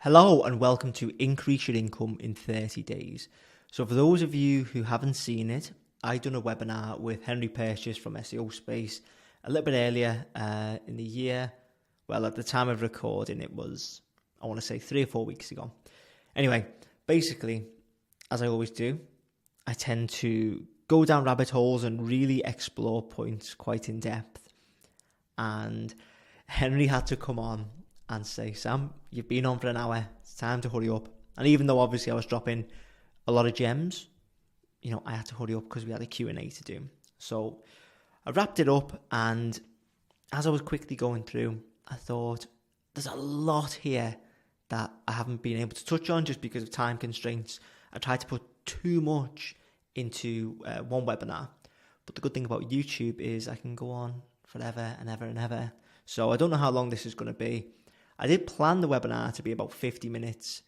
Hello and welcome to Increase Your Income in 30 Days. So for those of you who haven't seen it, I done a webinar with Henry Purchase from SEO Space a little bit earlier in the year. Well, at the time of recording, it was, I want to say 3 or 4 weeks ago. Anyway, basically, as I always do, I tend to go down rabbit holes and really explore points quite in depth. And Henry had to come on and say, Sam, you've been on for an hour, it's time to hurry up. And even though obviously I was dropping a lot of gems, I had to hurry up because we had a Q&A to do. So I wrapped it up, and as I was quickly going through, I thought there's a lot here that I haven't been able to touch on just because of time constraints. I tried to put too much into one webinar, but the good thing about YouTube is I can go on forever and ever and ever. So I don't know how long this is going to be. I did plan the webinar to be about 50 minutes,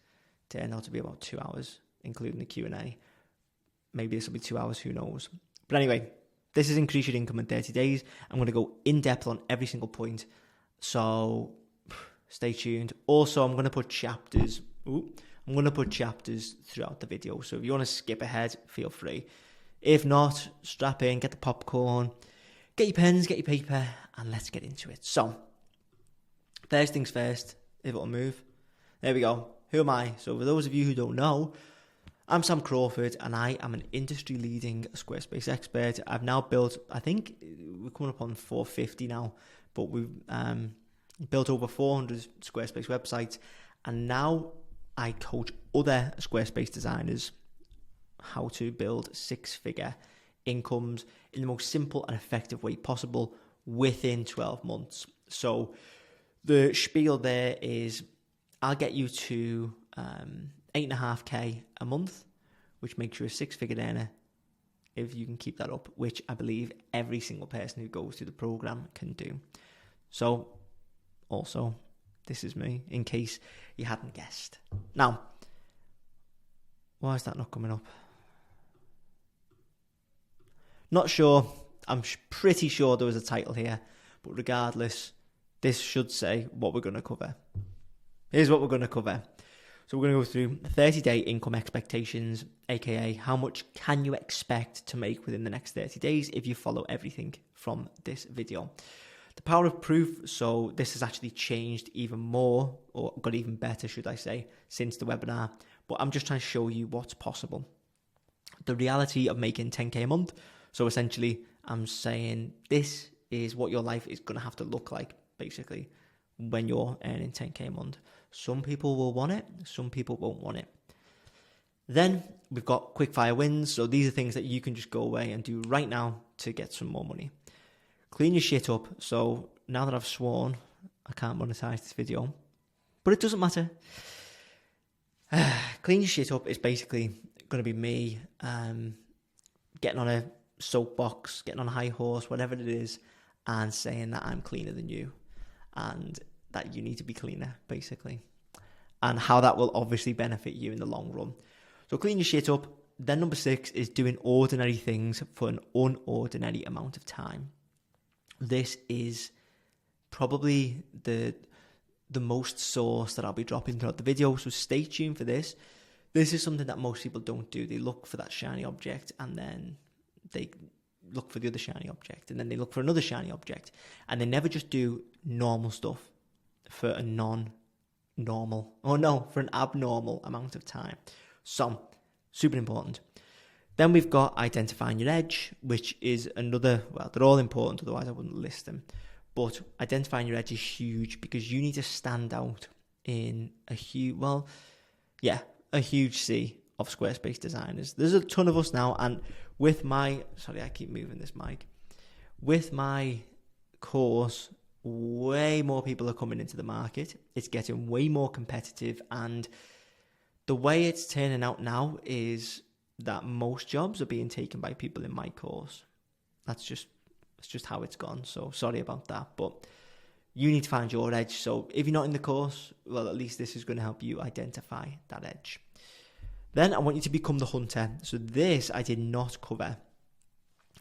to end out to be about 2 hours, including the Q&A. Maybe this will be 2 hours, who knows. But anyway, this is Increase Your Income in 30 Days. I'm going to go in depth on every single point, so stay tuned. Also, I'm going to put chapters. I'm going to put chapters throughout the video, so if you want to skip ahead, feel free. If not, strap in, get the popcorn, get your pens, get your paper, and let's get into it. So, first things first, if it'll move. There we go. Who am I? So for those of you who don't know, I'm Sam Crawford, and I am an industry-leading Squarespace expert. I've now built, I think we're coming up on 450 now, but we've built over 400 Squarespace websites, and now I coach other Squarespace designers how to build six-figure incomes in the most simple and effective way possible within 12 months. So the spiel there is I'll get you to 8.5k a month, which makes you a six-figure earner if you can keep that up, which I believe every single person who goes through the program can do. So also, this is me, in case you hadn't guessed. Now, why is that not coming up? Not sure. I'm pretty sure there was a title here, but regardless, this should say what we're going to cover. Here's what we're going to cover. So we're going to go through 30-day income expectations, aka how much can you expect to make within the next 30 days if you follow everything from this video. The power of proof, so this has actually changed even more, or got even better, should I say, since the webinar, but I'm just trying to show you what's possible. The reality of making 10k a month, so essentially I'm saying this is what your life is going to have to look like, basically, when you're earning 10k a month. Some people will want it, some people won't want it. Then we've got Quickfire wins, so these are things that you can just go away and do right now to get some more money. Clean your shit up. So now that I've sworn, I can't monetize this video, but it doesn't matter. Clean your shit up is basically going to be me getting on a soapbox, getting on a high horse, whatever it is, and saying that I'm cleaner than you and that you need to be cleaner, basically, and how that will obviously benefit you in the long run. So clean your shit up. Then number 6 is doing ordinary things for an unordinary amount of time. This is probably the most source that I'll be dropping throughout the video, so stay tuned for this. This is something that most people don't do. They look for that shiny object, and then they look for the other shiny object, and then they look for another shiny object, and they never just do normal stuff for a for an abnormal amount of time. So, super important. Then we've got identifying your edge, which is another, well, they're all important, otherwise I wouldn't list them. But identifying your edge is huge because you need to stand out in a huge sea of Squarespace designers. There's a ton of us now, and with my, I keep moving this mic. With my course, way more people are coming into the market. It's getting way more competitive, and the way it's turning out now is that most jobs are being taken by people in my course. It's just how it's gone. So sorry about that, but you need to find your edge. So if you're not in the course, well, at least this is going to help you identify that edge. Then I want you to become the hunter. So this I did not cover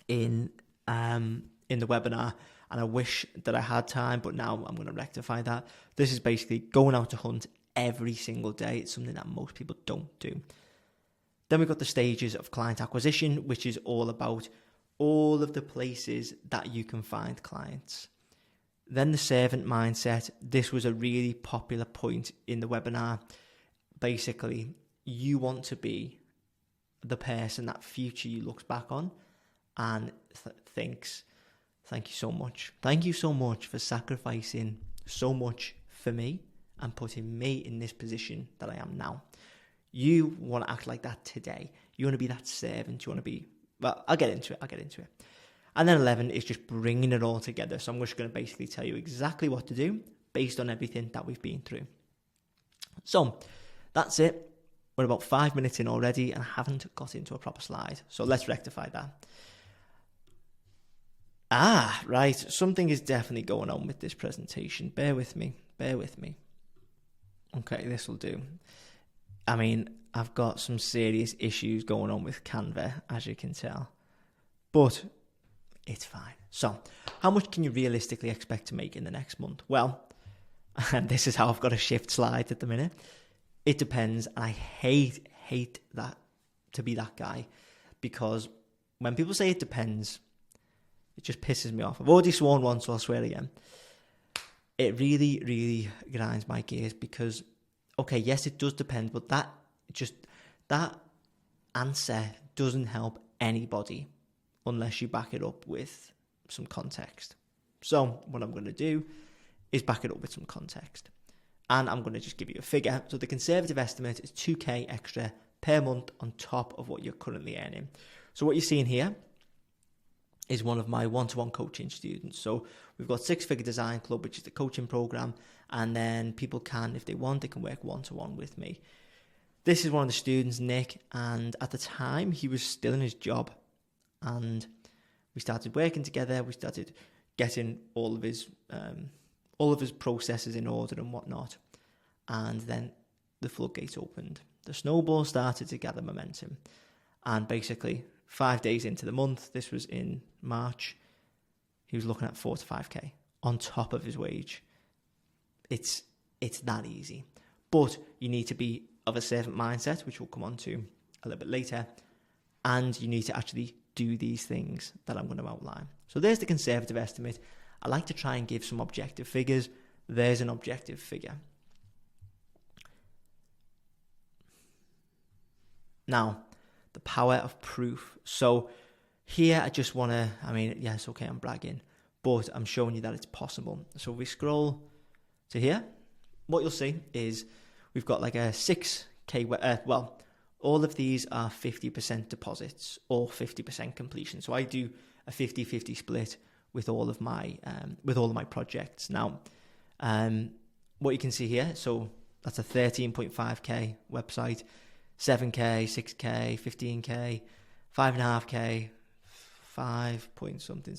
in the webinar, and I wish that I had time, but now I'm going to rectify that. This is basically going out to hunt every single day. It's something that most people don't do. Then we've got the stages of client acquisition, which is all about all of the places that you can find clients. Then the servant mindset. This was a really popular point in the webinar. Basically, you want to be the person that future you looks back on and thinks, thank you so much. Thank you so much for sacrificing so much for me and putting me in this position that I am now. You want to act like that today. You want to be that servant. You want to be, well, I'll get into it. And then 11 is just bringing it all together. So I'm just going to basically tell you exactly what to do based on everything that we've been through. So that's it. We're about 5 minutes in already and I haven't got into a proper slide. So let's rectify that. Right. Something is definitely going on with this presentation. Bear with me. Okay, this will do. I mean, I've got some serious issues going on with Canva, as you can tell. But it's fine. So, how much can you realistically expect to make in the next month? Well, and this is how I've got a shift slide at the minute. It depends, and I hate that, to be that guy, because when people say it depends, it just pisses me off. I've already sworn once, so I'll swear again. It really, really grinds my gears because, okay, yes, it does depend, but that answer doesn't help anybody unless you back it up with some context. So what I'm going to do is back it up with some context. And I'm going to just give you a figure. So the conservative estimate is 2k extra per month on top of what you're currently earning. So what you're seeing here is one of my one-to-one coaching students. So we've got Six Figure Design Club, which is the coaching program. And then people can, if they want, they can work one-to-one with me. This is one of the students, Nick. And at the time, he was still in his job. And we started working together. We started getting all of his processes in order and whatnot. And then the floodgates opened. The snowball started to gather momentum. And basically, 5 days into the month, this was in March, he was looking at 4 to 5k on top of his wage. It's that easy. But you need to be of a servant mindset, which we'll come on to a little bit later. And you need to actually do these things that I'm going to outline. So there's the conservative estimate. I like to try and give some objective figures. There's an objective figure. Now, the power of proof. So here I just want to, yes, okay, I'm bragging, but I'm showing you that it's possible. So if we scroll to here, what you'll see is we've got like a 6k, all of these are 50% deposits or 50% completion. So I do a 50-50 split with all of my projects. Now, what you can see here, so that's a 13.5k website, 7k, 6k, 15k, 5.5k, 5 point something,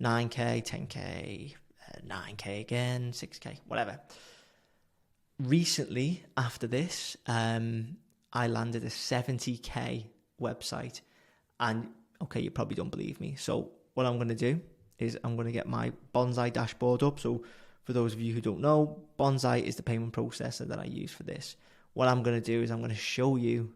9k, 10k, 9k again, 6k, whatever. Recently, after this, I landed a 70k website, and okay, you probably don't believe me. So what I'm going to do is I'm going to get my Bonsai dashboard up. So for those of you who don't know, Bonsai is the payment processor that I use for this. What I'm going to do is I'm going to show you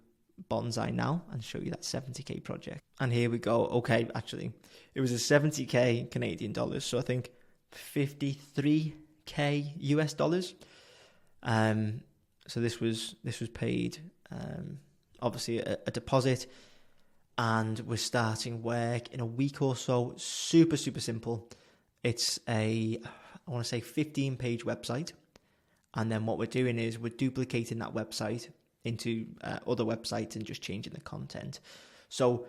Bonsai now and show you that 70k project. And here we go. Okay, actually, it was a 70k Canadian dollars. So I think 53k US dollars. So this was paid, obviously a deposit, and we're starting work in a week or so. Super, super simple. It's I want to say 15-page website. And then what we're doing is we're duplicating that website into other websites and just changing the content. So,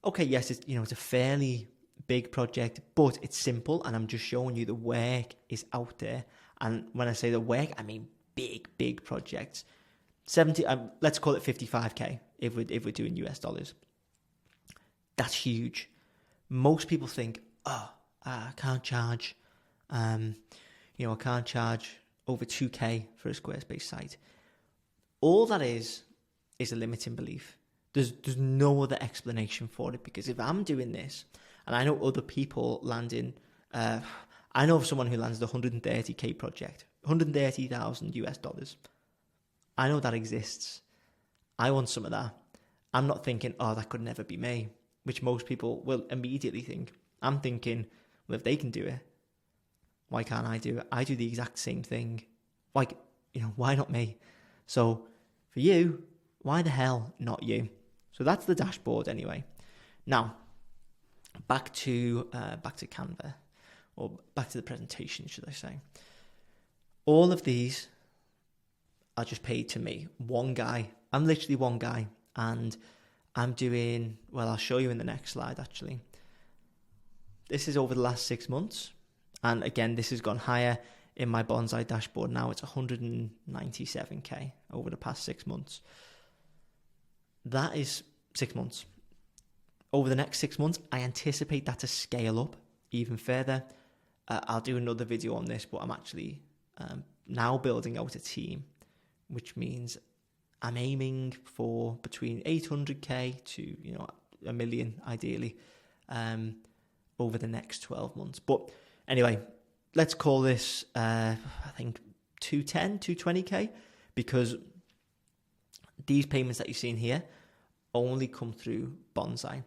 okay, yes, it's a fairly big project, but it's simple, and I'm just showing you the work is out there. And when I say the work, I mean big projects. 70, let's call it 55k if we're doing US dollars. That's huge. Most people think, I can't charge, I can't charge over 2k for a Squarespace site. All that is a limiting belief. There's no other explanation for it, because if I'm doing this, and I know other people landing, I know of someone who lands the 130k project, 130,000 US dollars. I know that exists. I want some of that. I'm not thinking, oh, that could never be me, which most people will immediately think. I'm thinking, well, if they can do it, why can't I do it? I do the exact same thing. Like, why not me? So for you, why the hell not you? So that's the dashboard anyway. Now, back to Canva, or back to the presentation, should I say. All of these are just paid to me. One guy. I'm literally one guy. And I'm doing, well, I'll show you in the next slide, actually. This is over the last 6 months. And again, this has gone higher in my Bonsai dashboard. Now it's 197k over the past 6 months. That is 6 months. Over the next 6 months, I anticipate that to scale up even further. I'll do another video on this, but I'm actually now building out a team, which means I'm aiming for between 800k to, a million, ideally, over the next 12 months. But anyway, let's call this, I think, 210, 220k, because these payments that you're seeing here only come through Bonsai.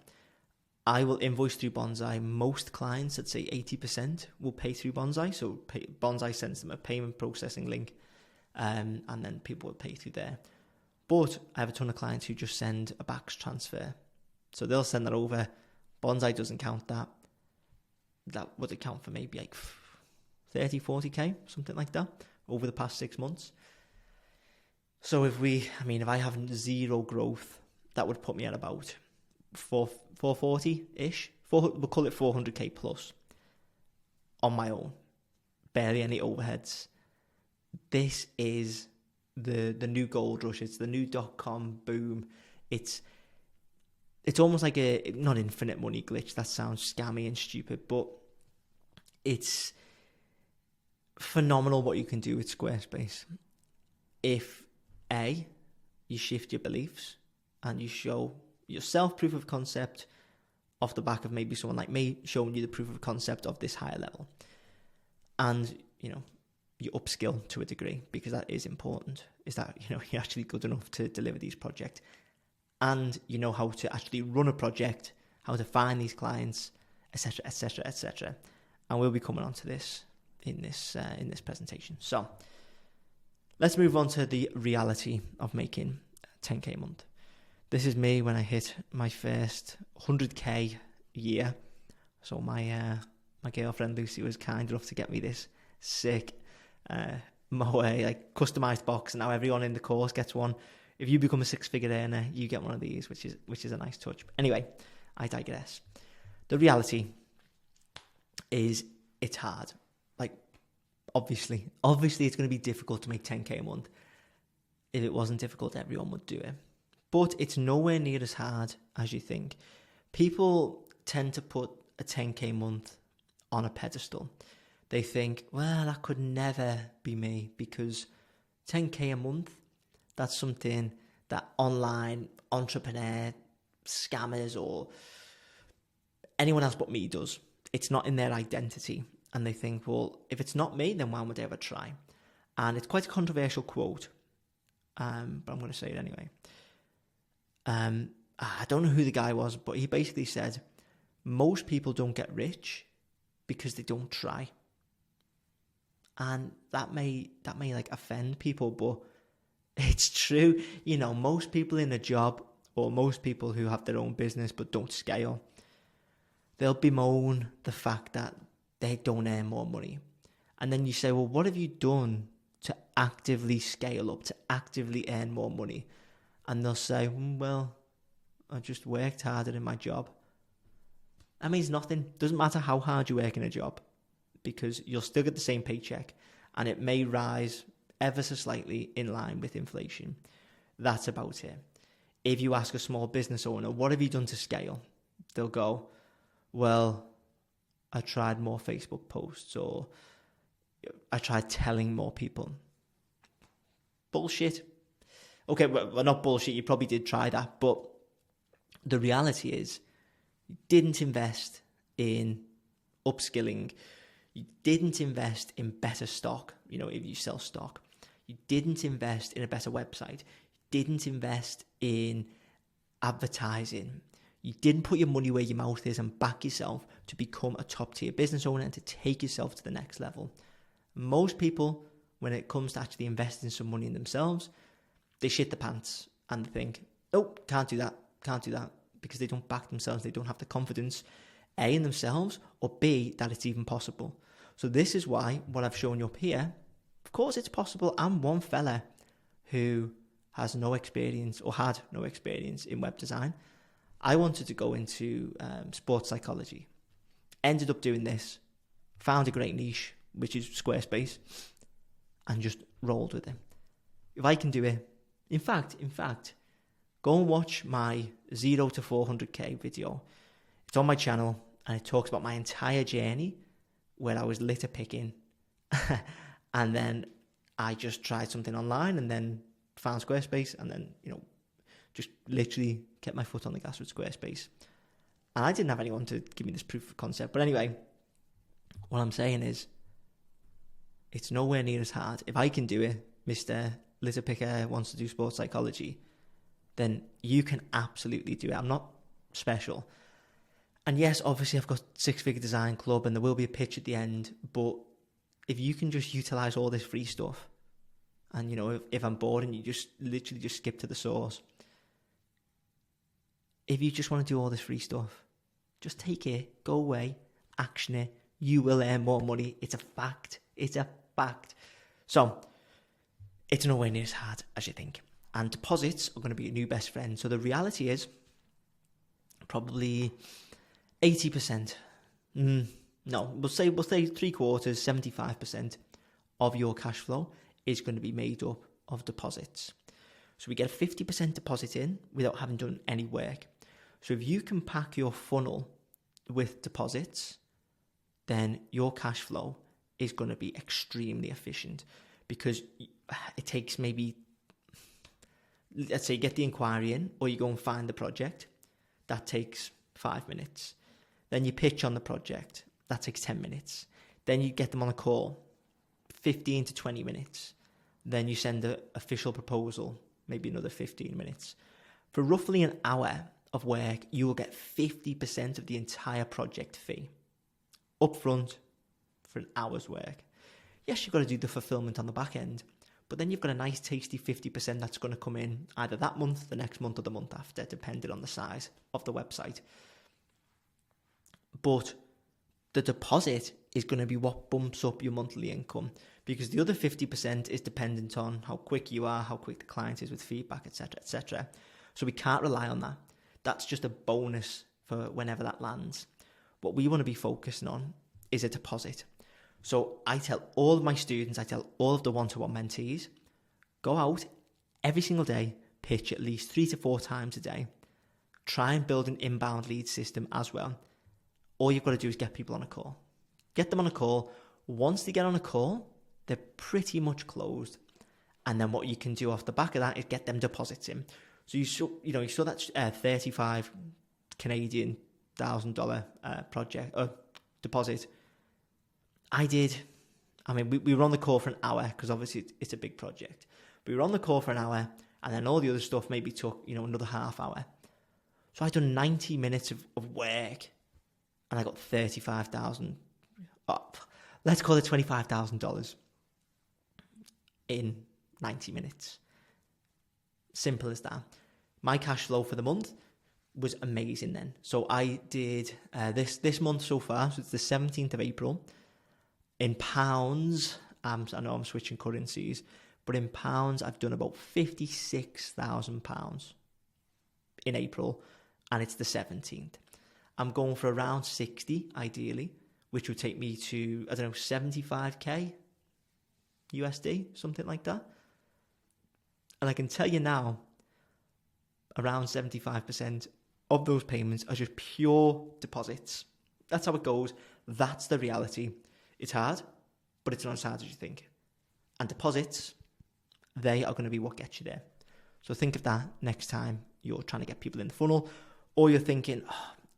I will invoice through Bonsai. Most clients, I'd say 80%, will pay through Bonsai. So Bonsai sends them a payment processing link, and then people will pay through there. But I have a ton of clients who just send a BACS transfer. So they'll send that over. Bonsai doesn't count that. That would account for maybe like 30, 40k, something like that, over the past 6 months. So if I have zero growth, that would put me at about 440-ish. We'll call it 400k plus on my own. Barely any overheads. This is the new gold rush. It's the new .com boom. It's almost like a, not infinite money glitch. That sounds scammy and stupid, but it's phenomenal what you can do with Squarespace. If you shift your beliefs and you show yourself proof of concept off the back of maybe someone like me showing you the proof of concept of this higher level, and you upskill to a degree, because that is important, is that you're actually good enough to deliver these projects, and you know how to actually run a project, how to find these clients, etc., etc., etc. And we'll be coming on to this in this presentation. So let's move on to the reality of making 10k a month. This is me when I hit my first 100k year. So my girlfriend Lucy was kind enough to get me this sick Moe customized box, and now everyone in the course gets one. If you become a 6-figure earner, you get one of these, which is a nice touch. Anyway, I digress. The reality is it's hard. Obviously it's going to be difficult to make 10k a month. If it wasn't difficult, everyone would do it. But it's nowhere near as hard as you think. People tend to put a 10k a month on a pedestal. They think, well, that could never be me, because 10k a month, that's something that online entrepreneur, scammers, or anyone else but me does. It's not in their identity. And they think, well, if it's not me, then why would I ever try? And it's quite a controversial quote, but I'm going to say it anyway. I don't know who the guy was, but he basically said, most people don't get rich because they don't try. And that may offend people, but it's true. Most people in a job, or most people who have their own business but don't scale, they'll bemoan the fact that they don't earn more money. And then you say, well, what have you done to actively scale up, to actively earn more money? And they'll say, well, I just worked harder in my job. That means nothing. Doesn't matter how hard you work in a job, because you'll still get the same paycheck, and it may rise ever so slightly in line with inflation. That's about it. If you ask a small business owner, what have you done to scale? They'll go, well, I tried more Facebook posts, or I tried telling more people. Bullshit. Okay, well, not bullshit. You probably did try that, but the reality is you didn't invest in upskilling. You didn't invest in better stock, if you sell stock. You didn't invest in a better website. You didn't invest in advertising. You didn't put your money where your mouth is and back yourself to become a top tier business owner and to take yourself to the next level. Most people, when it comes to actually investing some money in themselves, they shit the pants and think, oh, can't do that, because they don't back themselves. They don't have the confidence, A, in themselves, or B, that it's even possible. So this is why what I've shown you up here, of course it's possible. I'm one fella who has no experience or had no experience in web design. I wanted to go into sports psychology. Ended up doing this, found a great niche, which is Squarespace, and just rolled with it. If I can do it, in fact, go and watch my 0 to 400k video. It's on my channel, and it talks about my entire journey where I was litter picking, and then I just tried something online, and then found Squarespace, and then, just literally kept my foot on the gas with Squarespace. And I didn't have anyone to give me this proof of concept. But anyway, what I'm saying is, it's nowhere near as hard. If I can do it, Mr. Litter Picker wants to do sports psychology, then you can absolutely do it. I'm not special. And yes, obviously I've got Six Figure Design Club and there will be a pitch at the end. But if you can just utilize all this free stuff, and if I'm bored and you just literally just skip to the source, if you just want to do all this free stuff, just take it, go away, action it. You will earn more money. It's a fact. It's a fact. So it's nowhere near as hard as you think. And deposits are going to be your new best friend. So the reality is probably 80%. No, we'll say 3/4, 75% of your cash flow is going to be made up of deposits. So we get a 50% deposit in without having done any work. So if you can pack your funnel with deposits, then your cash flow is going to be extremely efficient, because it takes maybe, let's say you get the inquiry in, or you go and find the project. That takes 5 minutes. Then you pitch on the project. That takes 10 minutes. Then you get them on a call, 15 to 20 minutes. Then you send the official proposal, maybe another 15 minutes. For roughly an hour of work, you will get 50% of the entire project fee up front for an hour's work. Yes, you've got to do the fulfillment on the back end, but then you've got a nice tasty 50% that's going to come in either that month, the next month, or the month after, depending on the size of the website. But the deposit is going to be what bumps up your monthly income, because the other 50% is dependent on how quick you are, how quick the client is with feedback, etc., etc. So we can't rely on that. That's just a bonus for whenever that lands. What we want to be focusing on is a deposit. So I tell all of my students, I tell all of the one-to-one mentees, go out every single day, pitch at least 3 to 4 times a day. Try and build an inbound lead system as well. All you've got to do is get people on a call. Get them on a call. Once they get on a call, they're pretty much closed. And then what you can do off the back of that is get them deposits in. So you saw that 35 Canadian $1,000 project deposit. We were on the call for an hour, because obviously it's a big project. We were on the call for an hour, and then all the other stuff maybe took another half hour. So I'd done 90 minutes of work, and I got $35,000. Let's call it $25,000 in 90 minutes. Simple as that. My cash flow for the month was amazing then. So I did this month so far, so it's the 17th of April. In pounds, I know I'm switching currencies, but in pounds, I've done about £56,000 in April, and it's the 17th. I'm going for around 60, ideally, which would take me to, 75k USD, something like that. And I can tell you now, around 75% of those payments are just pure deposits. That's how it goes. That's the reality. It's hard, but it's not as hard as you think. And deposits, they are going to be what gets you there. So think of that next time you're trying to get people in the funnel, or you're thinking,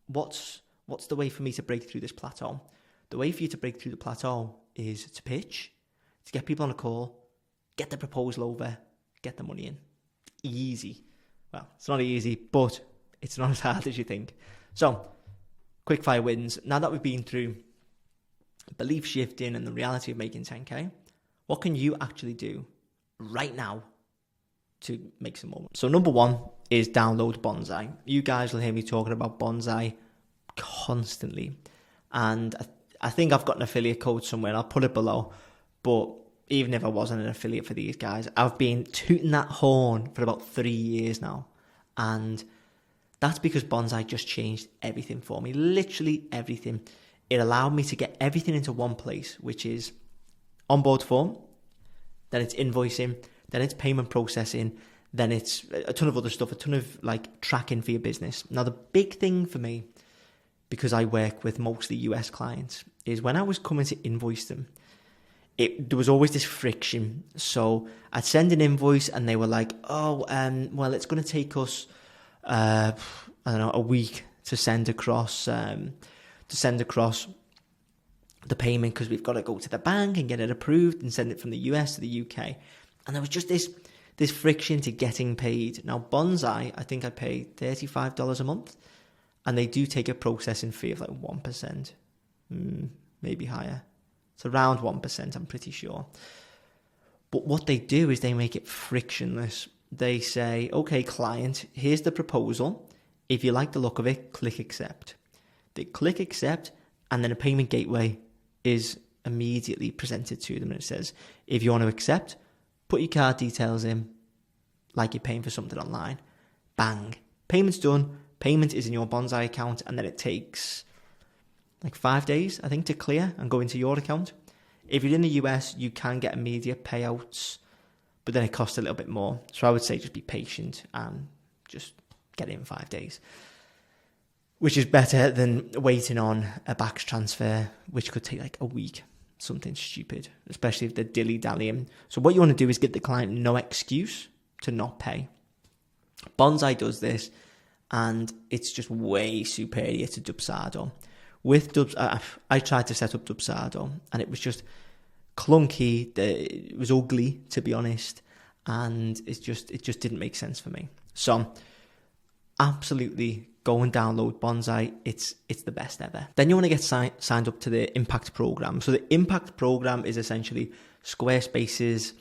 what's the way for me to break through this plateau? The way for you to break through the plateau is to pitch, to get people on a call, get the proposal over, get the money in. Easy. Well, it's not easy, but it's not as hard as you think. So, Quickfire wins. Now that we've been through belief shifting and the reality of making 10K, what can you actually do right now to make some more money? So number one is download Bonsai. You guys will hear me talking about Bonsai constantly. And I think I've got an affiliate code somewhere, and I'll put it below. But even if I wasn't an affiliate for these guys, I've been tooting that horn for about 3 years now. And that's because Bonsai just changed everything for me. Literally everything. It allowed me to get everything into one place, which is onboard form, then it's invoicing, then it's payment processing, then it's a ton of other stuff, a ton of like tracking for your business. Now, the big thing for me, because I work with mostly US clients, is when I was coming to invoice them, there was always this friction. So I'd send an invoice and they were like, well, it's going to take us, I don't know, a week to send across the payment because we've got to go to the bank and get it approved and send it from the US to the UK. And there was just this friction to getting paid. Now, Bonsai, I think I pay $35 a month, and they do take a processing fee of like 1%, maybe higher. It's around 1%, I'm pretty sure. But what they do is they make it frictionless. They say, okay, client, here's the proposal. If you like the look of it, click accept. They click accept, and then a payment gateway is immediately presented to them. And it says, if you want to accept, put your card details in like you're paying for something online. Bang. Payment's done. Payment is in your Bonsai account, and then it takes like 5 days, I think, to clear and go into your account. If you're in the US, you can get immediate payouts, but then it costs a little bit more. So I would say just be patient and just get it in 5 days, which is better than waiting on a back transfer, which could take like a week, something stupid, especially if they're dilly-dallying. So what you want to do is give the client no excuse to not pay. Bonsai does this, and it's just way superior to Dubsado. With I tried to set up Dubsado, and it was just clunky. It was ugly, to be honest, and it just didn't make sense for me. So absolutely go and download Bonsai. It's the best ever. Then you want to get signed up to the Impact Program. So the Impact Program is essentially Squarespace's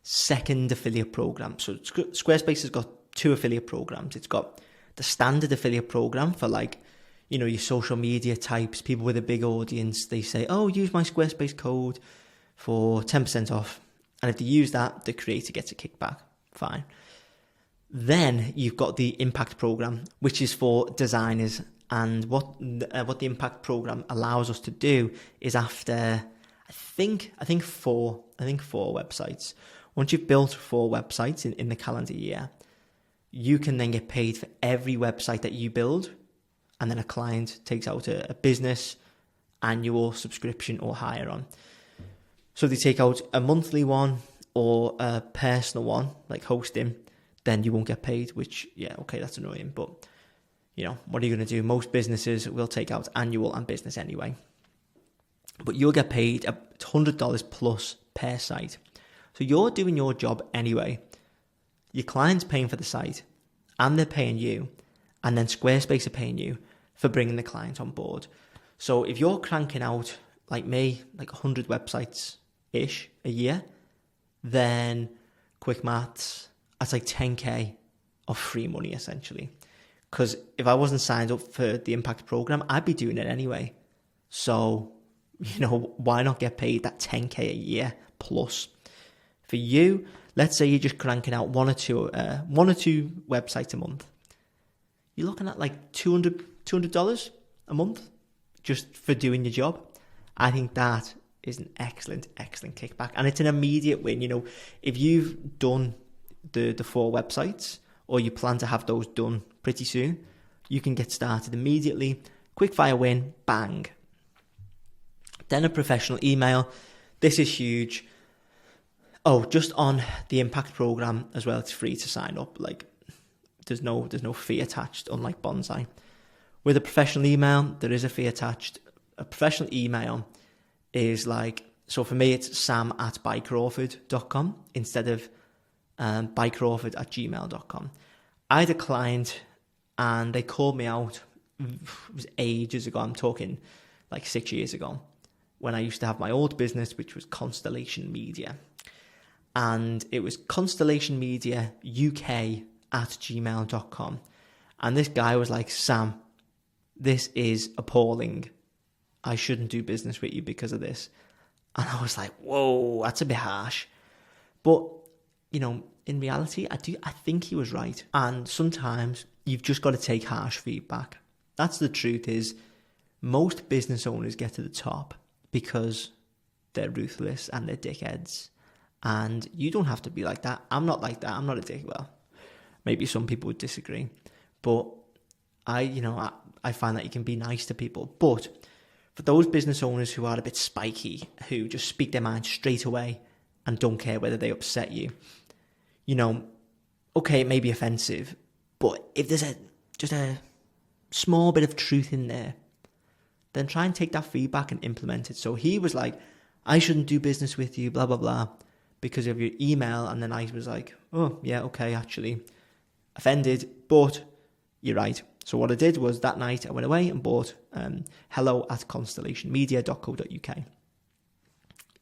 second affiliate program. So Squarespace has got 2 affiliate programs. It's got the standard affiliate program for like, you know, your social media types, people with a big audience. They say, oh, use my Squarespace code for 10% off. And if they use that, the creator gets a kickback. Fine. Then you've got the Impact Program, which is for designers. And what the Impact Program allows us to do is after, I think 4 websites. Once you've built 4 websites in the calendar year, you can then get paid for every website that you build. And then a client takes out a business annual subscription or higher on. So if they take out a monthly one or a personal one, like hosting, then you won't get paid, which, yeah, okay, that's annoying. But, you know, what are you going to do? Most businesses will take out annual and business anyway. But you'll get paid $100 plus per site. So you're doing your job anyway. Your client's paying for the site, and they're paying you, and then Squarespace are paying you for bringing the client on board. So if you're cranking out, like me, like 100 websites-ish a year, then quick maths, that's like 10K of free money, essentially. Because if I wasn't signed up for the Impact Program, I'd be doing it anyway. So, you know, why not get paid that 10K a year plus? For you, let's say you're just cranking out one or two websites a month. You're looking at like $200 a month just for doing your job. I think that is an excellent kickback. And it's an immediate win. You know, if you've done the 4 websites, or you plan to have those done pretty soon, you can get started immediately. Quickfire win, bang. Then a professional email. This is huge. Oh, just on the Impact Program as well, it's free to sign up. Like, there's no fee attached, unlike Bonsai. With a professional email, there is a fee attached. A professional email is like So for me, it's sam@bycrawford.com instead of bycrawford@gmail.com. I had a client and they called me out. It was ages ago. I'm talking like 6 years ago, when I used to have my old business, which was Constellation Media. And it was constellationmediauk@gmail.com. And this guy was like, Sam, this is appalling. I shouldn't do business with you because of this. And I was like, whoa, that's a bit harsh. But, you know, in reality, I think he was right. And sometimes you've just got to take harsh feedback. That's the truth. Is most business owners get to the top because they're ruthless and they're dickheads. And you don't have to be like that. I'm not like that. I'm not a dick. Well, maybe some people would disagree. But I find that you can be nice to people. But for those business owners who are a bit spiky, who just speak their mind straight away and don't care whether they upset you, you know, okay, it may be offensive, but if there's just a small bit of truth in there, then try and take that feedback and implement it. So he was like, I shouldn't do business with you, blah, blah, blah, because of your email. And then I was like, oh, yeah, okay, actually offended, but you're right. So what I did was that night I went away and bought hello@constellationmedia.co.uk.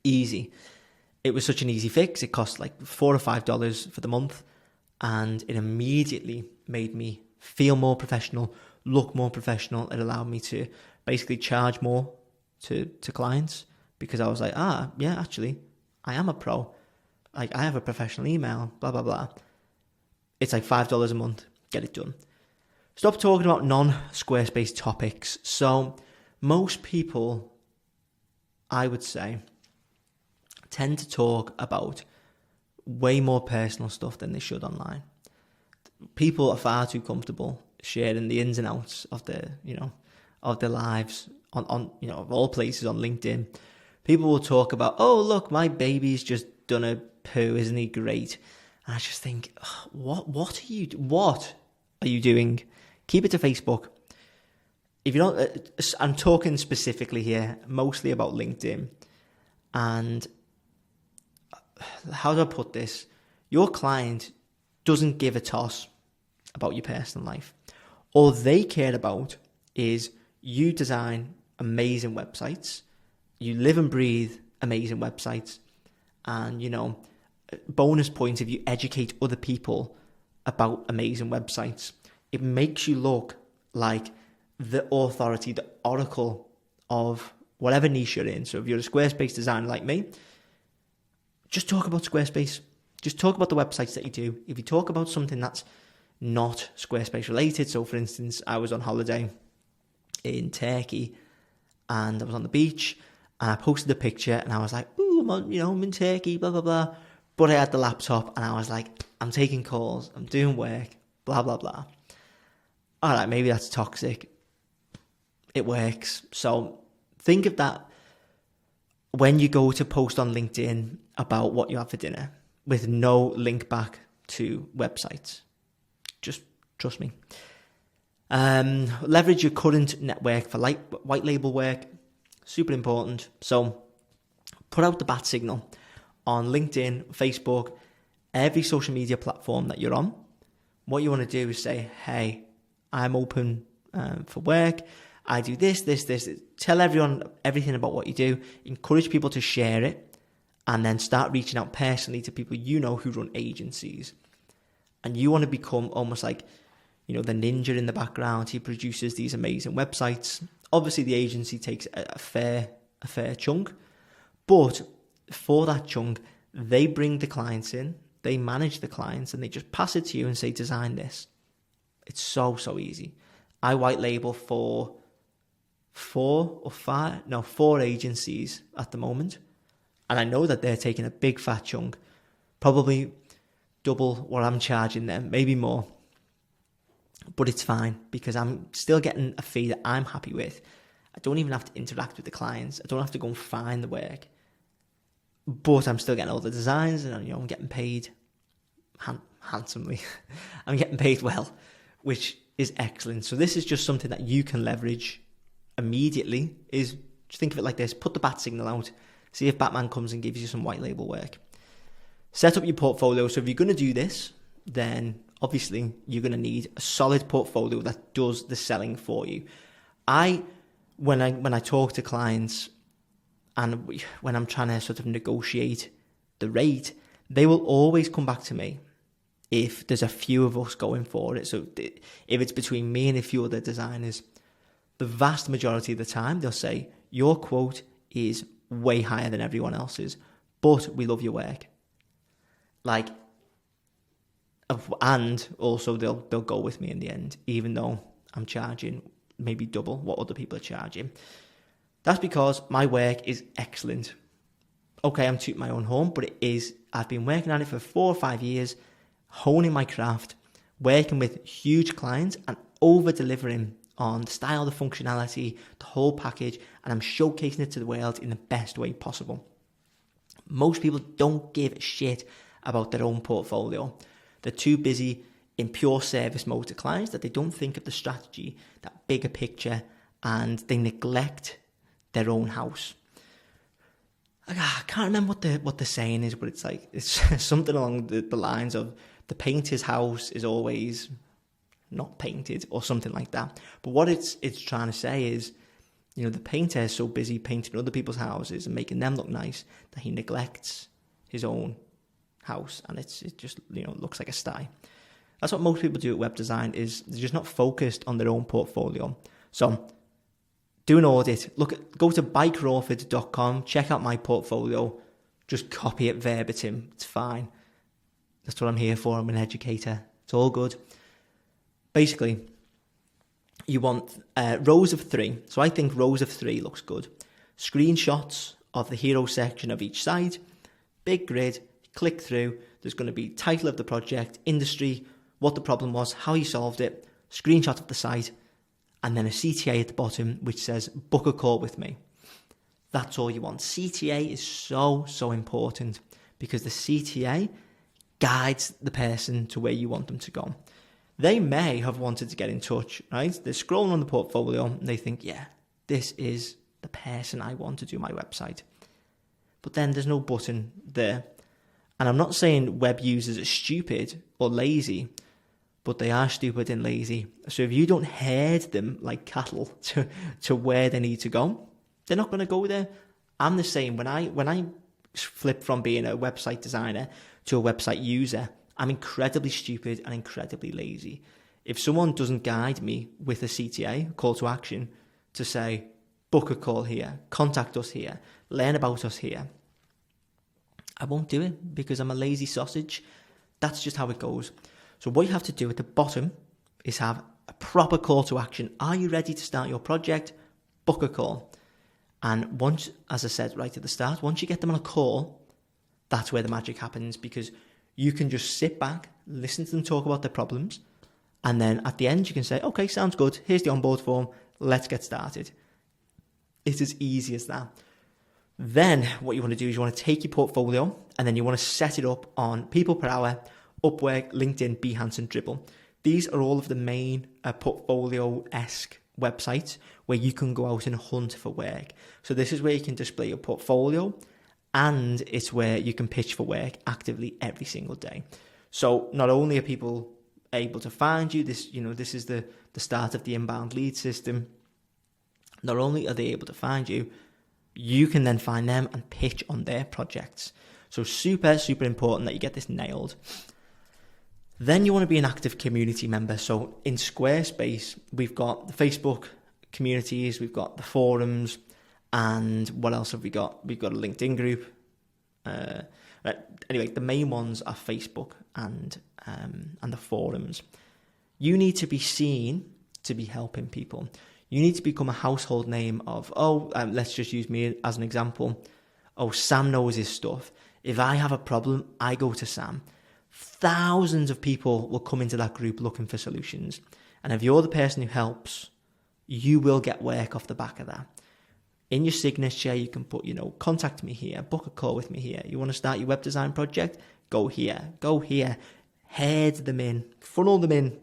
Easy. It was such an easy fix. It cost like $4 or $5 for the month. And it immediately made me feel more professional, look more professional. It allowed me to basically charge more to clients, because I was like, yeah, actually, I am a pro. Like, I have a professional email, blah, blah, blah. It's like $5 a month. Get it done. Stop talking about non-Squarespace topics. So most people, I would say, tend to talk about way more personal stuff than they should online. People are far too comfortable sharing the ins and outs of their lives on of all places on LinkedIn. People will talk about, oh, look, my baby's just done a poo, isn't he great? And I just think, what are you doing? Keep it to Facebook. If you don't, I'm talking specifically here, mostly about LinkedIn. And how do I put this? Your client doesn't give a toss about your personal life. All they care about is you design amazing websites. You live and breathe amazing websites. And, bonus points if you educate other people about amazing websites. It makes you look like the authority, the oracle of whatever niche you're in. So if you're a Squarespace designer like me, just talk about Squarespace. Just talk about the websites that you do. If you talk about something that's not Squarespace related, so for instance, I was on holiday in Turkey and I was on the beach and I posted a picture and I was like, ooh, I'm in Turkey, blah, blah, blah. But I had the laptop and I was like, I'm taking calls, I'm doing work, blah, blah, blah. All right, maybe that's toxic. It works. So think of that when you go to post on LinkedIn about what you have for dinner with no link back to websites. Just trust me. Leverage your current network for white label work. Super important. So put out the bat signal on LinkedIn, Facebook, every social media platform that you're on. What you want to do is say, hey, I'm open for work. I do this. Tell everyone everything about what you do. Encourage people to share it. And then start reaching out personally to people who run agencies. And you want to become almost like, the ninja in the background. He produces these amazing websites. Obviously, the agency takes a fair chunk. But for that chunk, they bring the clients in. They manage the clients and they just pass it to you and say, design this. It's so easy. I white label for 4 agencies at the moment. And I know that they're taking a big fat chunk, probably double what I'm charging them, maybe more. But it's fine because I'm still getting a fee that I'm happy with. I don't even have to interact with the clients. I don't have to go and find the work. But I'm still getting all the designs and I'm getting paid handsomely. I'm getting paid well, which is excellent. So this is just something that you can leverage immediately. Is just think of it like this: put the bat signal out, See if Batman comes and gives you some white label work. Set up your portfolio. So if you're going to do this, then obviously you're going to need a solid portfolio that does the selling for you. When I talk to clients and when I'm trying to sort of negotiate the rate, they will always come back to me if there's a few of us going for it. So if it's between me and a few other designers, the vast majority of the time they'll say, your quote is way higher than everyone else's, but we love your work. And also they'll go with me in the end, even though I'm charging maybe double what other people are charging. That's because my work is excellent. Okay, I'm tooting my own horn, but I've been working on it for 4 or 5 years, honing my craft, working with huge clients and over-delivering on the style, the functionality, the whole package, and I'm showcasing it to the world in the best way possible. Most people don't give a shit about their own portfolio. They're too busy in pure service mode to clients that they don't think of the strategy, that bigger picture, and they neglect their own house. I can't remember what the saying is, but it's something along the lines of the painter's house is always not painted or something like that. But what it's trying to say is, the painter is so busy painting other people's houses and making them look nice that he neglects his own house, and it just looks like a sty. That's what most people do at web design, is they're just not focused on their own portfolio. So do an audit. Go to buycrawford.com, check out my portfolio, just copy it verbatim. It's fine. That's what I'm here for. I'm an educator. It's all good. Basically, you want rows of 3. So I think rows of 3 looks good. Screenshots of the hero section of each side, big grid, click through. There's going to be title of the project, industry, what the problem was, how you solved it, screenshot of the site, and then a CTA at the bottom which says book a call with me. That's all you want. CTA is so important, because the CTA guides the person to where you want them to go. They may have wanted to get in touch, right? They're scrolling on the portfolio and they think, yeah, this is the person I want to do my website. But then there's no button there. And I'm not saying web users are stupid or lazy, but they are stupid and lazy. So if you don't herd them like cattle to where they need to go, they're not going to go there. I'm the same. When I flip from being a website designer to a website user, I'm incredibly stupid and incredibly lazy. If someone doesn't guide me with a CTA, call to action, to say, book a call here, contact us here, learn about us here, I won't do it, because I'm a lazy sausage. That's just how it goes. So what you have to do at the bottom is have a proper call to action. Are you ready to start your project? Book a call. And once, as I said right at the start, once you get them on a call, that's where the magic happens, because you can just sit back, listen to them talk about their problems, and then at the end you can say, okay, sounds good. Here's the onboard form. Let's get started. It's as easy as that. Then what you want to do is you want to take your portfolio and then you want to set it up on People Per Hour, Upwork, LinkedIn, Behance and Dribble. These are all of the main portfolio-esque websites where you can go out and hunt for work. So this is where you can display your portfolio, and it's where you can pitch for work actively every single day. So not only are people able to find you, this is the start of the inbound lead system. Not only are they able to find you, you can then find them and pitch on their projects. So super, super important that you get this nailed. Then you want to be an active community member. So in Squarespace, we've got the Facebook communities, we've got the forums, and what else have we got? We've got a LinkedIn group. Anyway, the main ones are Facebook and the forums. You need to be seen to be helping people. You need to become a household name of, let's just use me as an example. Oh, Sam knows his stuff. If I have a problem, I go to Sam. Thousands of people will come into that group looking for solutions. And if you're the person who helps, you will get work off the back of that. In your signature, you can put, contact me here, book a call with me here. You want to start your web design project? Go here, head them in, funnel them in.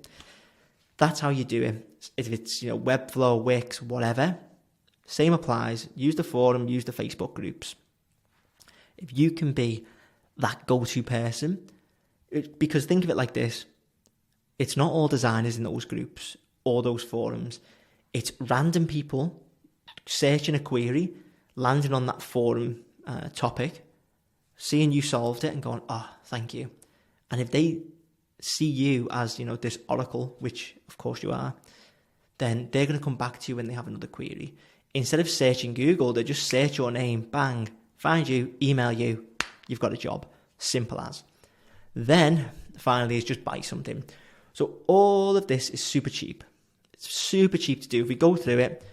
That's how you do it. If it's, Webflow, Wix, whatever, same applies. Use the forum, use the Facebook groups. if you can be that go-to person, because think of it like this, it's not all designers in those groups or those forums. It's random people searching a query, landing on that forum topic, seeing you solved it and going, oh, thank you. And if they see you as, this oracle, which of course you are, then they're going to come back to you when they have another query. Instead of searching Google, they just search your name, bang, find you, email you, you've got a job. Simple as. Then, finally, is just buy something. So all of this is super cheap. It's super cheap to do. If we go through it,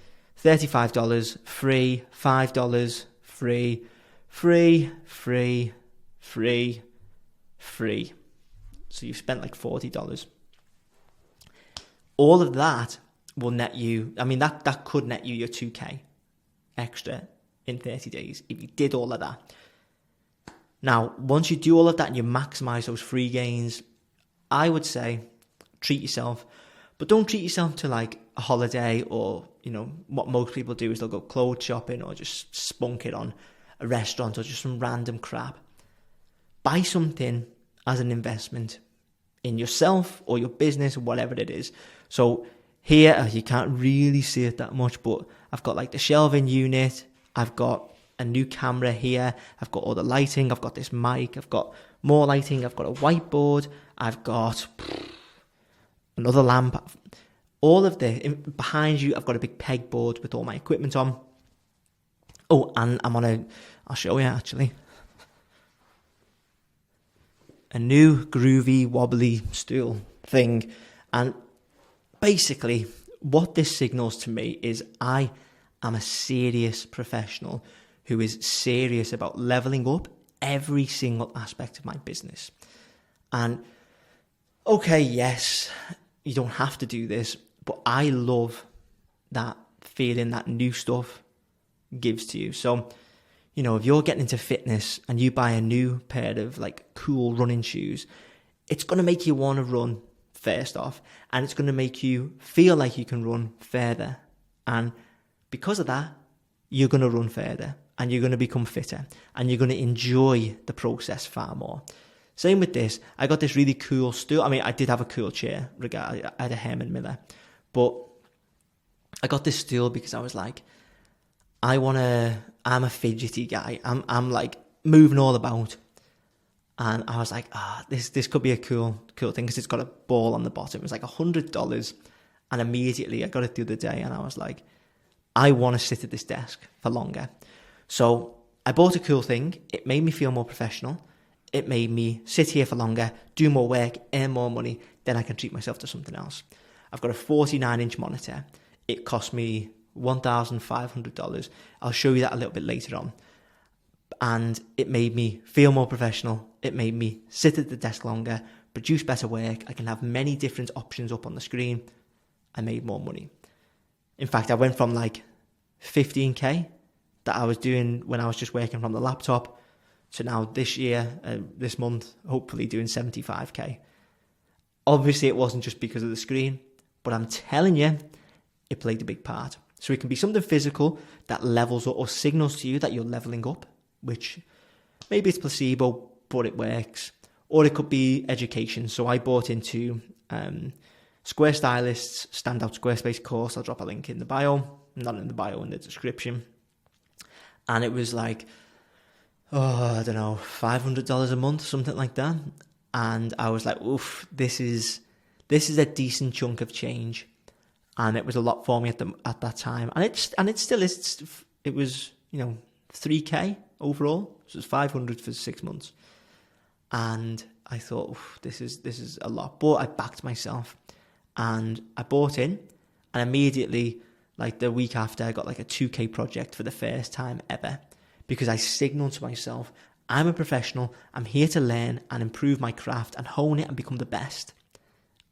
$35 free, $5 free, free, free, free, free. So you've spent like $40. All of that will net you, that could net you your 2K extra in 30 days if you did all of that. Now, once you do all of that and you maximize those free gains, I would say treat yourself, but don't treat yourself to like a holiday or, what most people do is they'll go clothes shopping or just spunk it on a restaurant or just some random crap. Buy something as an investment in yourself or your business or whatever it is. So here, you can't really see it that much, but I've got like the shelving unit, I've got a new camera here, I've got all the lighting, I've got this mic, I've got more lighting, I've got a whiteboard, I've got another lamp, all of this. Behind you, I've got a big pegboard with all my equipment on. Oh, and I'll show you actually, a new groovy wobbly stool thing. And basically what this signals to me is I am a serious professional who is serious about leveling up every single aspect of my business. And okay, yes, you don't have to do this, but I love that feeling that new stuff gives to you. So, if you're getting into fitness and you buy a new pair of like cool running shoes, it's going to make you want to run first off, and it's going to make you feel like you can run further. And because of that, you're going to run further and you're going to become fitter and you're going to enjoy the process far more. Same with this. I got this really cool stool. I did have a cool chair. I had a Herman Miller. But I got this stool because I was like, I'm a fidgety guy. I'm like moving all about. And I was like, this could be a cool thing because it's got a ball on the bottom. It was like $100. And immediately I got it the other day and I was like, I want to sit at this desk for longer. So I bought a cool thing. It made me feel more professional. It made me sit here for longer, do more work, earn more money. Then I can treat myself to something else. I've got a 49-inch monitor. It cost me $1,500. I'll show you that a little bit later on. And it made me feel more professional. It made me sit at the desk longer, produce better work. I can have many different options up on the screen. I made more money. In fact, I went from like 15K that I was doing when I was just working from the laptop to now this month, hopefully doing 75K. Obviously, it wasn't just because of the screen, but I'm telling you, it played a big part. So it can be something physical that levels up or signals to you that you're leveling up, which maybe it's placebo, but it works. Or it could be education. So I bought into Square Stylist's Standout Squarespace course. I'll drop a link in the bio, not in the bio, in the description. And it was like, I don't know, $500 a month, something like that. And I was like, oof, this is a decent chunk of change. And it was a lot for me at that time. And it still is. It was, $3K overall. So it was $500 for 6 months. And I thought, oof, this is a lot. But I backed myself and I bought in, and immediately, like the week after, I got like a 2K project for the first time ever, because I signaled to myself, I'm a professional. I'm here to learn and improve my craft and hone it and become the best.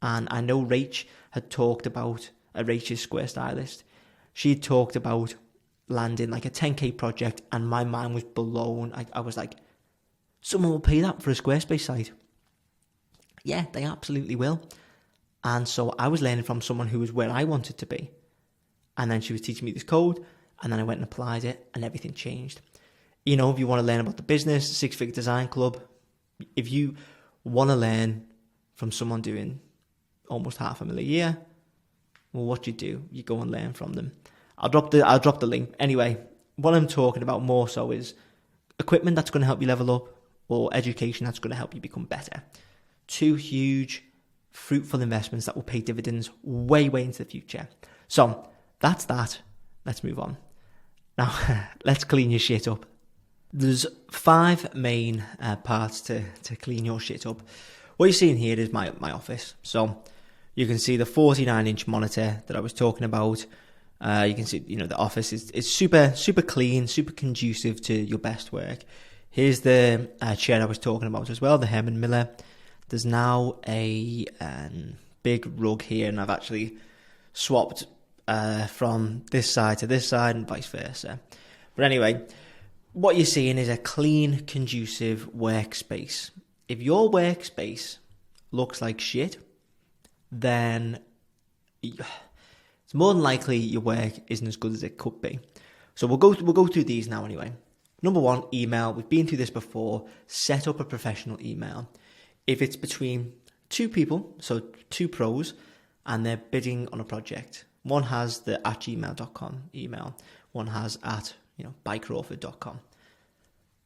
And I know Rach had talked about, Rach's Square Stylist, she had talked about landing like a 10K project, and my mind was blown. I was like, someone will pay that for a Squarespace site. Yeah, they absolutely will. And so I was learning from someone who was where I wanted to be. And then she was teaching me this code, and then I went and applied it, and everything changed. You know, if you want to learn about the business, Six Figure Design Club, if you want to learn from someone doing almost $500,000 a year, well, what do? You go and learn from them. I'll drop the link. Anyway, what I'm talking about more so is equipment that's going to help you level up, or education that's going to help you become better. Two huge, fruitful investments that will pay dividends way, way into the future. So that's that. Let's move on. Now, let's clean your shit up. There's 5 main parts to clean your shit up. What you're seeing here is my office. So you can see the 49-inch monitor that I was talking about. You can see, the office is super, super clean, super conducive to your best work. Here's the chair I was talking about as well, the Herman Miller. There's now a big rug here, and I've actually swapped from this side to this side and vice versa. But anyway, what you're seeing is a clean, conducive workspace. If your workspace looks like shit, then it's more than likely your work isn't as good as it could be. So we'll go through these now anyway. Number 1, email. We've been through this before. Set up a professional email. If it's between 2 people, so 2 pros, and they're bidding on a project, one has the @gmail.com email, one has @bycrawford.com.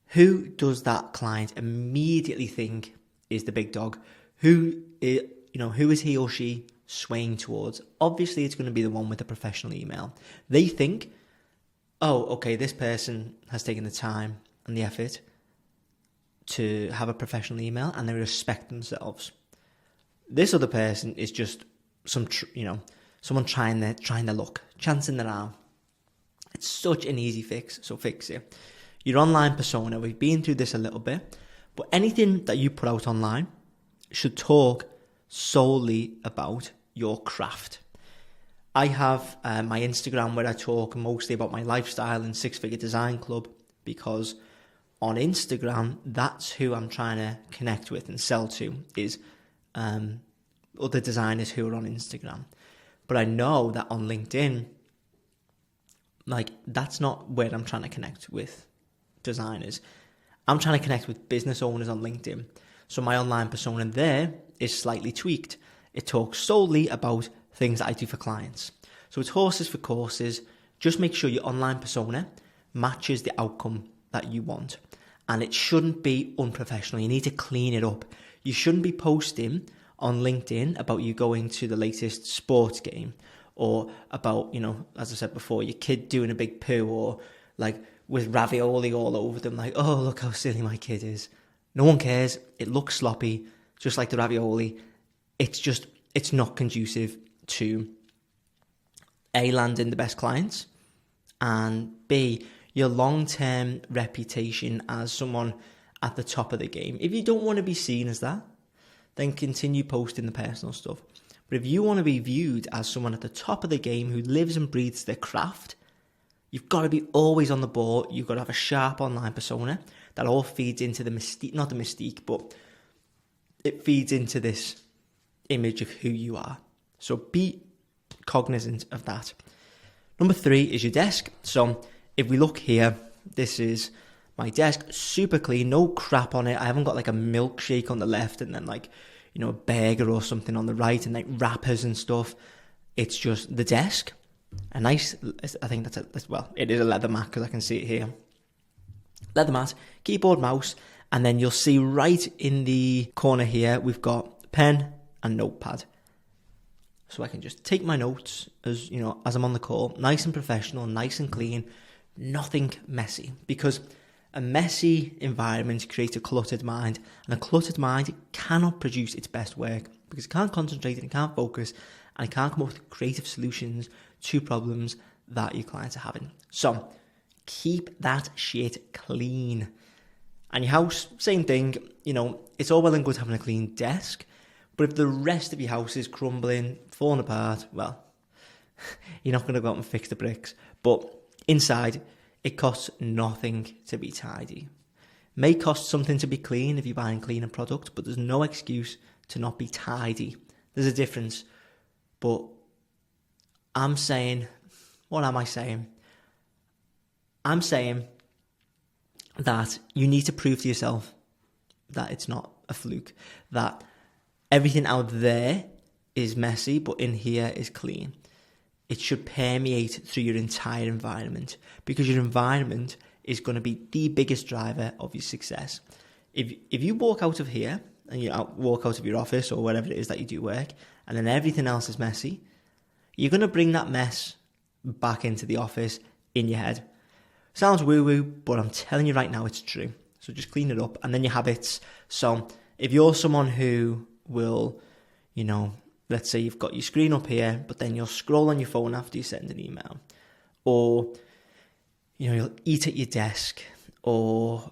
Who does that client immediately think is the big dog? Who is he or she swaying towards? Obviously, it's going to be the one with the professional email. They think, oh, okay, this person has taken the time and the effort to have a professional email, and they respect themselves. This other person is just someone trying their luck, chancing their arm. It's such an easy fix, so fix it. Your online persona, we've been through this a little bit, but anything that you put out online should talk solely about your craft. I have my Instagram where I talk mostly about my lifestyle and Six Figure Design Club, because on Instagram, that's who I'm trying to connect with and sell to, is other designers who are on Instagram. But I know that on LinkedIn, that's not where I'm trying to connect with designers. I'm trying to connect with business owners on LinkedIn. So my online persona there is slightly tweaked. It talks solely about things that I do for clients. So it's horses for courses. Just make sure your online persona matches the outcome that you want. And it shouldn't be unprofessional. You need to clean it up. You shouldn't be posting on LinkedIn about you going to the latest sports game, or about, as I said before, your kid doing a big poo, or with ravioli all over them, oh, look how silly my kid is. No one cares. It looks sloppy, just like the ravioli. It's not conducive to A, landing the best clients, and B, your long-term reputation as someone at the top of the game. If you don't want to be seen as that, then continue posting the personal stuff. But if you want to be viewed as someone at the top of the game who lives and breathes their craft, you've got to be always on the ball. You've got to have a sharp online persona that all feeds into the mystique, not the mystique, but it feeds into this image of who you are. So be cognizant of that. Number 3 is your desk. So if we look here, this is my desk, super clean, no crap on it. I haven't got a milkshake on the left and then a burger or something on the right, and wrappers and stuff. It's just the desk. A nice, I think it is a leather mat, because I can see it here. Leather mat, keyboard, mouse, and then you'll see right in the corner here, we've got pen and notepad. So I can just take my notes as I'm on the call, nice and professional, nice and clean, nothing messy, because a messy environment creates a cluttered mind, and a cluttered mind cannot produce its best work, because it can't concentrate and it can't focus, and it can't come up with creative solutions to problems that your clients are having. So keep that shit clean. And your house, same thing. It's all well and good having a clean desk, but if the rest of your house is crumbling, falling apart, well, you're not going to go out and fix the bricks. But inside, it costs nothing to be tidy. May cost something to be clean if you're buying cleaner product, but there's no excuse to not be tidy. There's a difference. But I'm saying, what am I saying? I'm saying that you need to prove to yourself that it's not a fluke, that everything out there is messy, but in here is clean. It should permeate through your entire environment, because your environment is going to be the biggest driver of your success. If you walk out of here and walk out of your office or wherever it is that you do work, and then everything else is messy, you're going to bring that mess back into the office in your head. Sounds woo-woo, but I'm telling you right now, it's true. So just clean it up, and then your habits. So if you're someone who will, let's say you've got your screen up here, but then you'll scroll on your phone after you send an email, or, you'll eat at your desk, or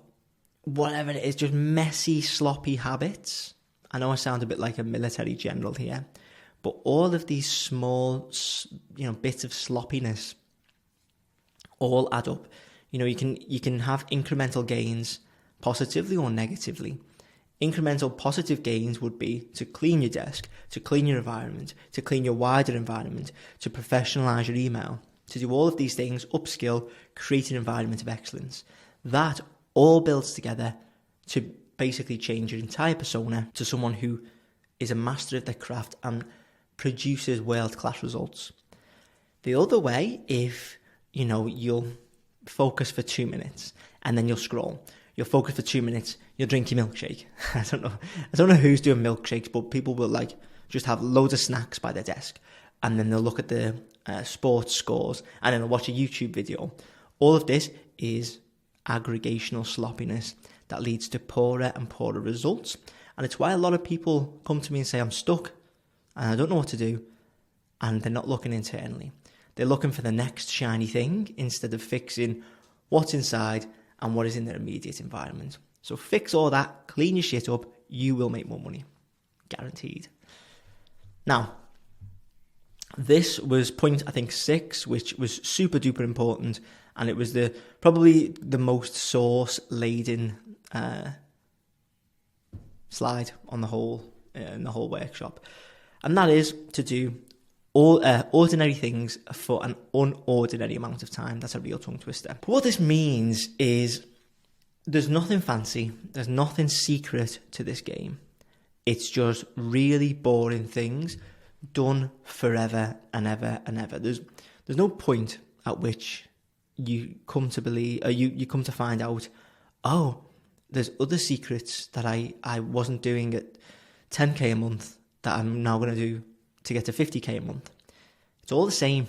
whatever it is, just messy, sloppy habits. I know I sound a bit like a military general here, but all of these small, bits of sloppiness all add up. You can have incremental gains positively or negatively. Incremental positive gains would be to clean your desk, to clean your environment, to clean your wider environment, to professionalize your email, to do all of these things, upskill, create an environment of excellence. That all builds together to basically change your entire persona to someone who is a master of their craft and produces world-class results. The other way, if you'll focus for 2 minutes and then you'll scroll. You'll focus for 2 minutes, you'll drink your milkshake. I don't know who's doing milkshakes, but people will just have loads of snacks by their desk, and then they'll look at the sports scores, and then they'll watch a YouTube video. All of this is aggregational sloppiness that leads to poorer and poorer results. And it's why a lot of people come to me and say, I'm stuck and I don't know what to do. And they're not looking internally. They're looking for the next shiny thing instead of fixing what's inside and what is in their immediate environment. So fix all that, clean your shit up, you will make more money. Guaranteed. Now, this was point, I think, 6, which was super duper important. And it was probably the most source-laden slide on the whole in the whole workshop. And that is to do all ordinary things for an unordinary amount of time. That's a real tongue twister. But what this means is there's nothing fancy, there's nothing secret to this game. It's just really boring things done forever and ever and ever. There's no point at which you come to believe, or you come to find out, oh, there's other secrets that I wasn't doing at 10k a month that I'm now going to do to get to 50k a month. It's all the same.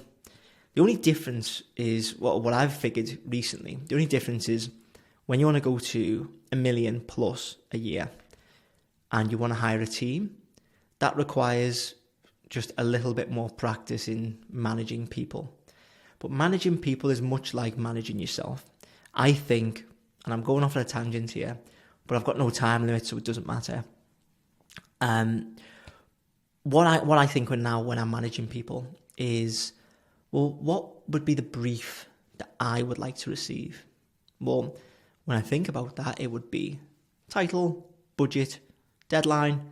The only difference is what I've figured recently. The only difference is when you want to go to 1 million plus a year and you want to hire a team, that requires just a little bit more practice in managing people. But managing people is much like managing yourself. I think, and I'm going off on a tangent here, but I've got no time limit, so it doesn't matter. What I think when I'm managing people is, well, what would be the brief that I would like to receive? Well, when I think about that, it would be title, budget, deadline,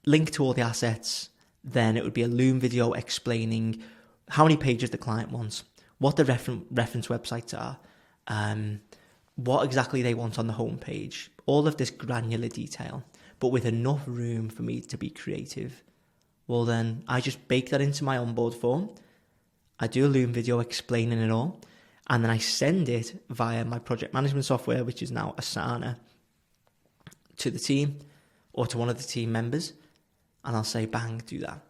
link to all the assets. Then it would be a Loom video explaining how many pages the client wants, what the reference websites are, what exactly they want on the homepage, all of this granular detail, but with enough room for me to be creative. Well, then I just bake that into my onboard form. I do a Loom video explaining it all, and then I send it via my project management software, which is now Asana, to the team or to one of the team members, and I'll say, bang, do that.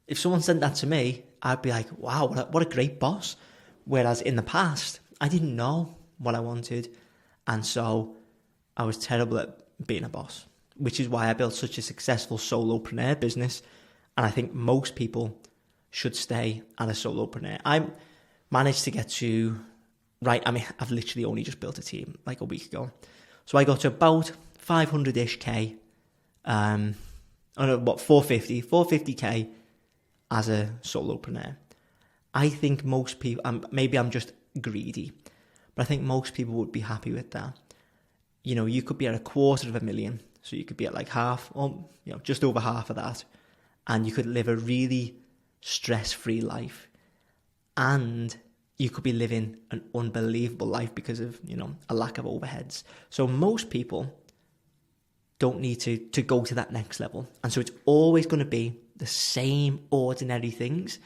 If someone sent that to me, I'd be like, wow, what a great boss. Whereas in the past, I didn't know what I wanted. And so I was terrible at being a boss, which is why I built such a successful solopreneur business. And I think most people should stay at a solopreneur. I managed to get to, I've literally only just built a team like a week ago. So I got to about 500-ish K, 450K as a solopreneur. I think most people, maybe I'm just greedy, but I think most people would be happy with that. You could be at 250,000, so you could be at like half, or just over half of that, and you could live a really stress-free life and you could be living an unbelievable life because of, a lack of overheads. So most people don't need to go to that next level. And so it's always going to be the same ordinary things.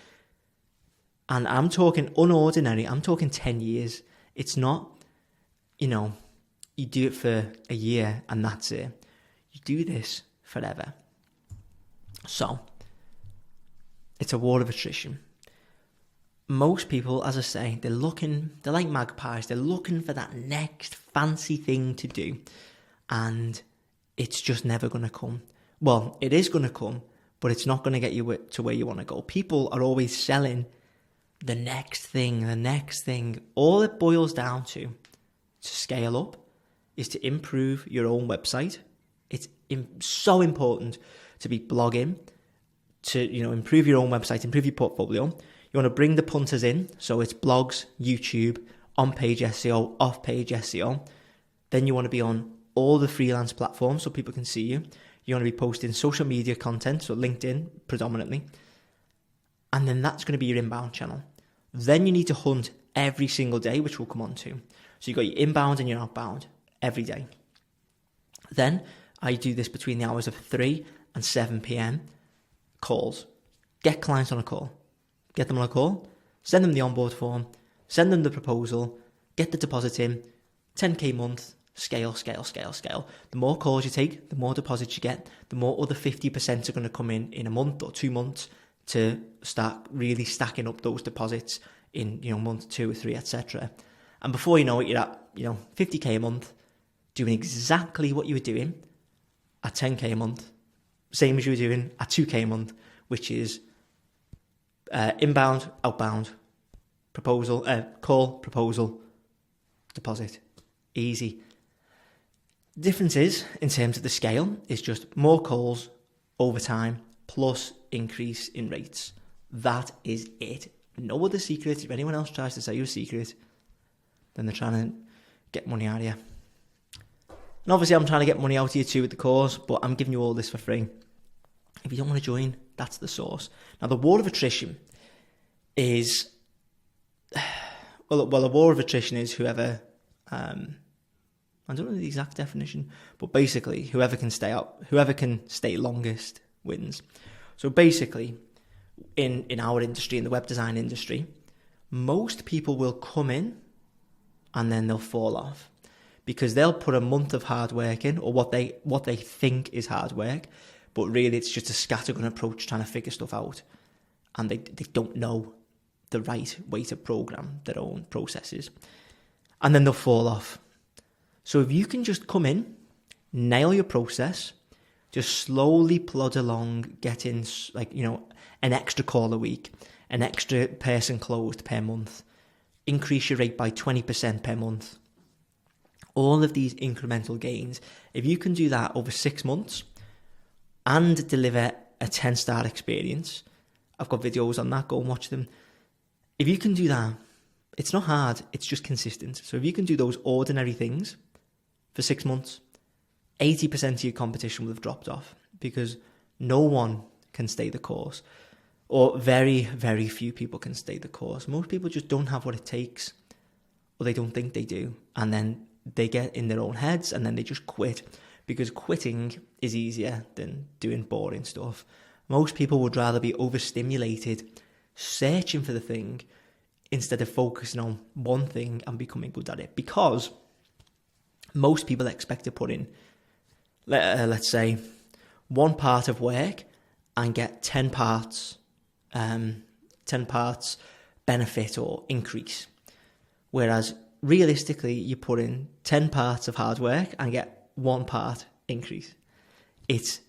And I'm talking unordinary, I'm talking 10 years. It's not, you do it for a year and that's it. You do this forever. So, it's a war of attrition. Most people, as I say, they're like magpies, they're looking for that next fancy thing to do. And it's just never going to come. Well, it is going to come, but it's not going to get you to where you want to go. People are always selling the next thing. All it boils down to scale up is to improve your own website. It's so important to be blogging, to improve your own website, improve your portfolio. You want to bring the punters in, so it's blogs, YouTube, on-page SEO, off-page SEO. Then you want to be on all the freelance platforms so people can see you. You want to be posting social media content, so LinkedIn predominantly. And then that's going to be your inbound channel. Then you need to hunt every single day, which we'll come on to. So you've got your inbound and your outbound every day. Then I do this between the hours of 3 and 7 p.m. calls. Get clients on a call. Get them on a call. Send them the onboard form. Send them the proposal. Get the deposit in. 10k a month. Scale. The more calls you take, the more deposits you get, the more other 50% are going to come in a month or 2 months to start really stacking up those deposits in, month 2 or 3, etc. And before you know it, you're at, 50k a month, doing exactly what you were doing at 10k a month, same as you were doing at 2k a month, which is inbound, outbound, call, proposal, deposit. Easy. Difference is, in terms of the scale, is just more calls over time plus increase in rates. That is it. No other secret. If anyone else tries to sell you a secret, then they're trying to get money out of you. And obviously I'm trying to get money out of you too with the course, but I'm giving you all this for free. If you don't want to join, that's the source. Now the war of attrition is, well, a war of attrition is whoever, I don't know the exact definition, but basically whoever can stay longest wins. So basically, in our industry, in the web design industry, most people will come in and then they'll fall off because they'll put a month of hard work in, or what they think is hard work, but really it's just a scattergun approach trying to figure stuff out, and they don't know the right way to program their own processes, and then they'll fall off. So if you can just come in, nail your process, just slowly plod along, get in an extra call a week, an extra person closed per month, increase your rate by 20% per month. All of these incremental gains, if you can do that over 6 months and deliver a 10-star experience, I've got videos on that, go and watch them. If you can do that, it's not hard, it's just consistent. So if you can do those ordinary things for 6 months, 80% of your competition will have dropped off because no one can stay the course, or very, very few people can stay the course. Most people just don't have what it takes, or they don't think they do, and then they get in their own heads and then they just quit, because quitting is easier than doing boring stuff. Most people would rather be overstimulated searching for the thing instead of focusing on one thing and becoming good at it, because most people expect to put in, let's say, one part of work and get 10 parts benefit or increase. Whereas realistically, you put in 10 parts of hard work and get 1 part increase. It's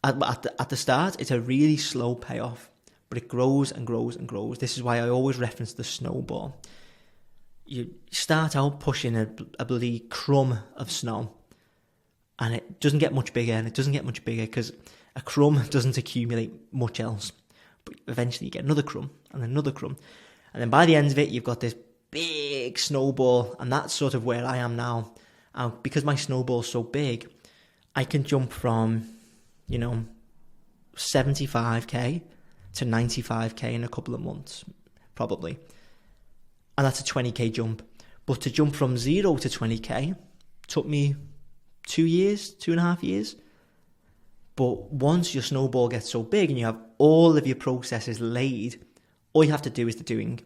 at the start, it's a really slow payoff, but it grows and grows and grows. This is why I always reference the snowball. You start out pushing a bloody crumb of snow, and it doesn't get much bigger, and it doesn't get much bigger because a crumb doesn't accumulate much else. But eventually you get another crumb and another crumb. And then by the end of it, you've got this big snowball, and that's sort of where I am now. Because my snowball's so big, I can jump from, 75k to 95k in a couple of months, probably. And that's a 20k jump. But to jump from 0 to 20k took me 2.5 years. But once your snowball gets so big and you have all of your processes laid, all you have to do is the doing.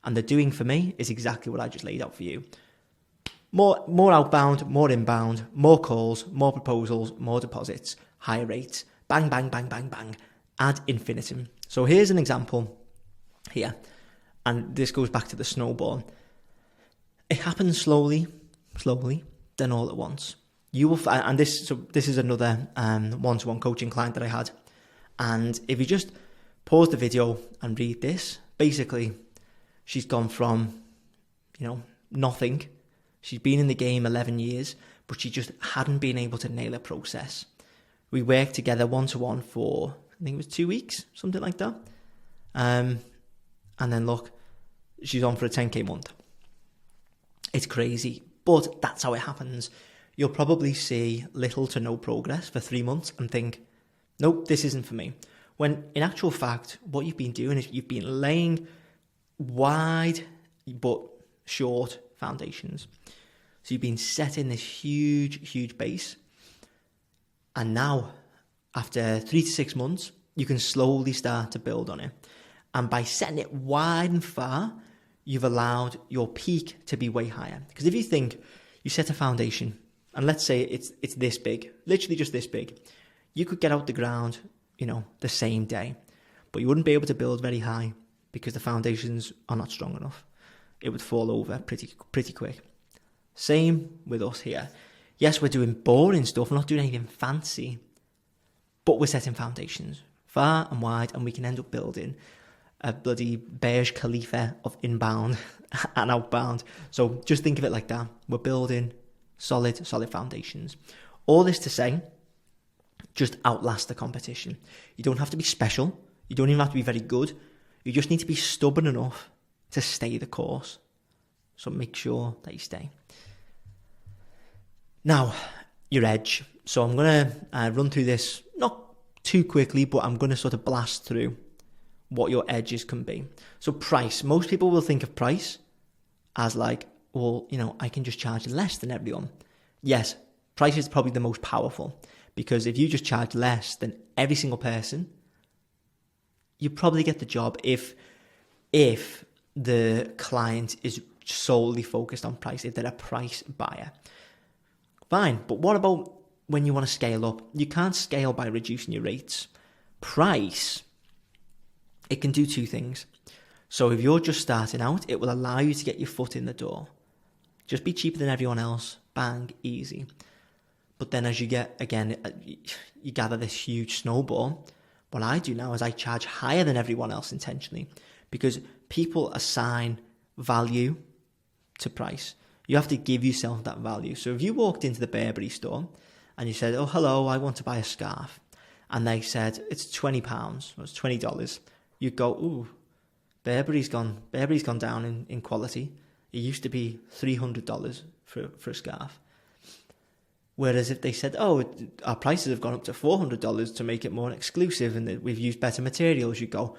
And the doing for me is exactly what I just laid out for you. More outbound, more inbound, more calls, more proposals, more deposits, higher rates, bang, bang, bang, bang, bang, ad infinitum. So here's an example here. And this goes back to the snowball. It happens slowly, then all at once. You will and this is another one-to-one coaching client that I had. And if you just pause the video and read this, basically, she's gone from, nothing. She's been in the game 11 years, but she just hadn't been able to nail a process. We worked together one-to-one for, I think it was 2 weeks, something like that. And then look, she's on for a 10k month. It's crazy, but that's how it happens. You'll probably see little to no progress for 3 months and think, nope, this isn't for me. When in actual fact, what you've been doing is you've been laying wide but short foundations. So you've been setting this huge base. And now, after 3 to 6 months, you can slowly start to build on it. And by setting it wide and far, you've allowed your peak to be way higher. Because if you think you set a foundation, and let's say it's this big, literally just this big, you could get out the ground, the same day. But you wouldn't be able to build very high because the foundations are not strong enough. It would fall over pretty quick. Same with us here. Yes, we're doing boring stuff. We're not doing anything fancy. But we're setting foundations far and wide, and we can end up building a bloody Burj Khalifa of inbound and outbound. So just think of it like that. We're building solid foundations. All this to say, just outlast the competition. You don't have to be special. You don't even have to be very good. You just need to be stubborn enough to stay the course. So make sure that you stay. Now, your edge. So I'm going to run through this, not too quickly, but I'm going to sort of blast through what your edges can be. So price. Most people will think of price as like, well, I can just charge less than everyone. Yes, price is probably the most powerful, because if you just charge less than every single person, you probably get the job if the client is solely focused on price, if they're a price buyer. Fine, but what about when you want to scale up? You can't scale by reducing your rates. Price, it can do two things. So if you're just starting out, it will allow you to get your foot in the door. Just be cheaper than everyone else. Bang, easy. But then as you get, again, you gather this huge snowball. What I do now is I charge higher than everyone else intentionally, because people assign value to price. You have to give yourself that value. So if you walked into the Burberry store and you said, oh, hello, I want to buy a scarf, and they said, it's £20 or it's $20, you'd go, ooh, Burberry's gone down in quality. It used to be $300 for a scarf. Whereas if they said, oh, our prices have gone up to $400 to make it more exclusive and that we've used better materials, you go,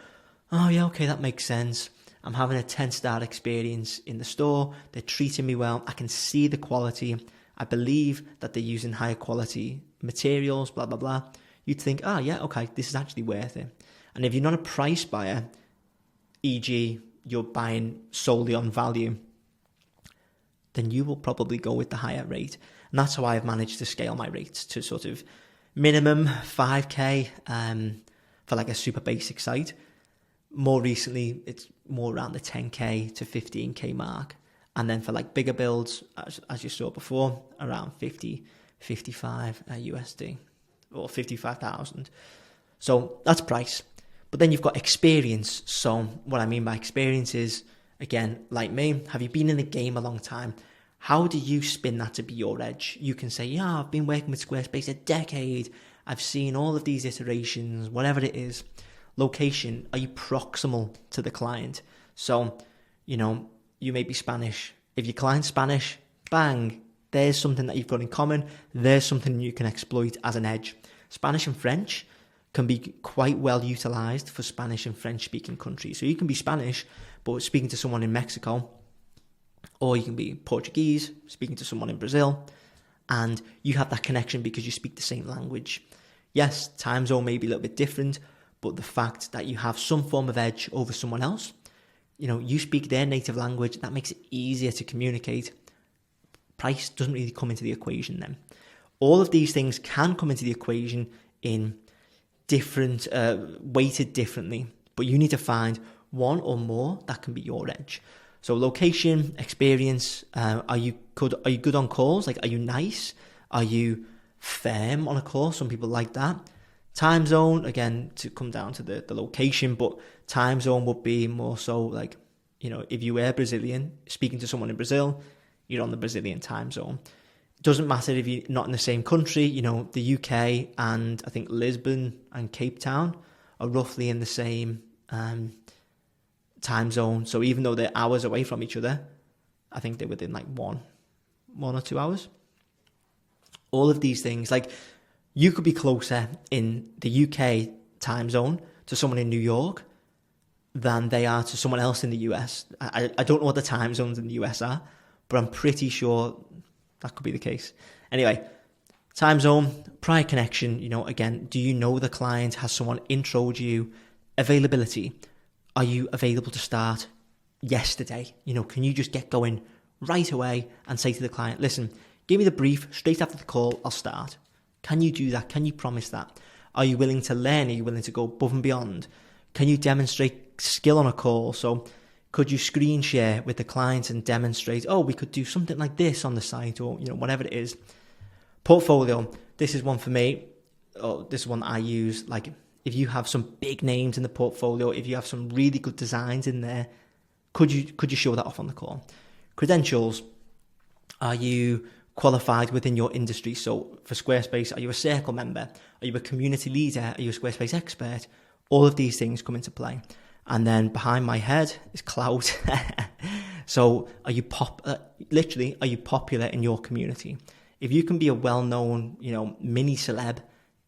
oh yeah, okay, that makes sense. I'm having a 10-star experience in the store. They're treating me well. I can see the quality. I believe that they're using higher quality materials, blah, blah, blah. You'd think, oh yeah, okay, this is actually worth it. And if you're not a price buyer, e.g. you're buying solely on value, then you will probably go with the higher rate. And that's how I've managed to scale my rates to sort of minimum 5k for like a super basic site. More recently, it's more around the 10k to 15k mark. And then for like bigger builds, as you saw before, around 50, 55 USD or 55,000. So that's price. But then you've got experience. So what I mean by experience is, again, like me, have you been in the game a long time? How do you spin that to be your edge? You can say, yeah, I've been working with Squarespace a decade. I've seen all of these iterations, whatever it is. Location, are you proximal to the client? So, you may be Spanish. If your client's Spanish, bang, there's something that you've got in common. There's something you can exploit as an edge. Spanish and French can be quite well utilized for Spanish and French speaking countries. So you can be Spanish, but speaking to someone in Mexico, Or you can be Portuguese, speaking to someone in Brazil, and you have that connection because you speak the same language. Yes, time zone may be a little bit different, but the fact that you have some form of edge over someone else, you speak their native language, that makes it easier to communicate. Price doesn't really come into the equation then. All of these things can come into the equation in different, weighted differently, but you need to find one or more that can be your edge. So location, experience, are you good on calls? Like, are you nice? Are you firm on a call? Some people like that. Time zone, again, to come down to the location, but time zone would be more so like, if you were Brazilian, speaking to someone in Brazil, you're on the Brazilian time zone. It doesn't matter if you're not in the same country, the UK and I think Lisbon and Cape Town are roughly in the same time zone. So even though they're hours away from each other, I think they're within like one or 2 hours. All of these things, like you could be closer in the UK time zone to someone in New York than they are to someone else in the US. I don't know what the time zones in the US are, but I'm pretty sure that could be the case. Anyway, time zone, prior connection, again, do you know the client? Has someone introed you? Availability. Are you available to start yesterday? Can you just get going right away and say to the client, listen, give me the brief straight after the call, I'll start. Can you do that? Can you promise that? Are you willing to learn? Are you willing to go above and beyond? Can you demonstrate skill on a call? So could you screen share with the client and demonstrate, we could do something like this on the site or, whatever it is. Portfolio. This is one for me. This is one that I use. Like, if you have some big names in the portfolio, if you have some really good designs in there, could you show that off on the call? Credentials. Are you qualified within your industry? So for Squarespace, are you a circle member? Are you a community leader? Are you a Squarespace expert? All of these things come into play. And then behind my head is clout. So are you are you popular in your community? If you can be a well-known, mini celeb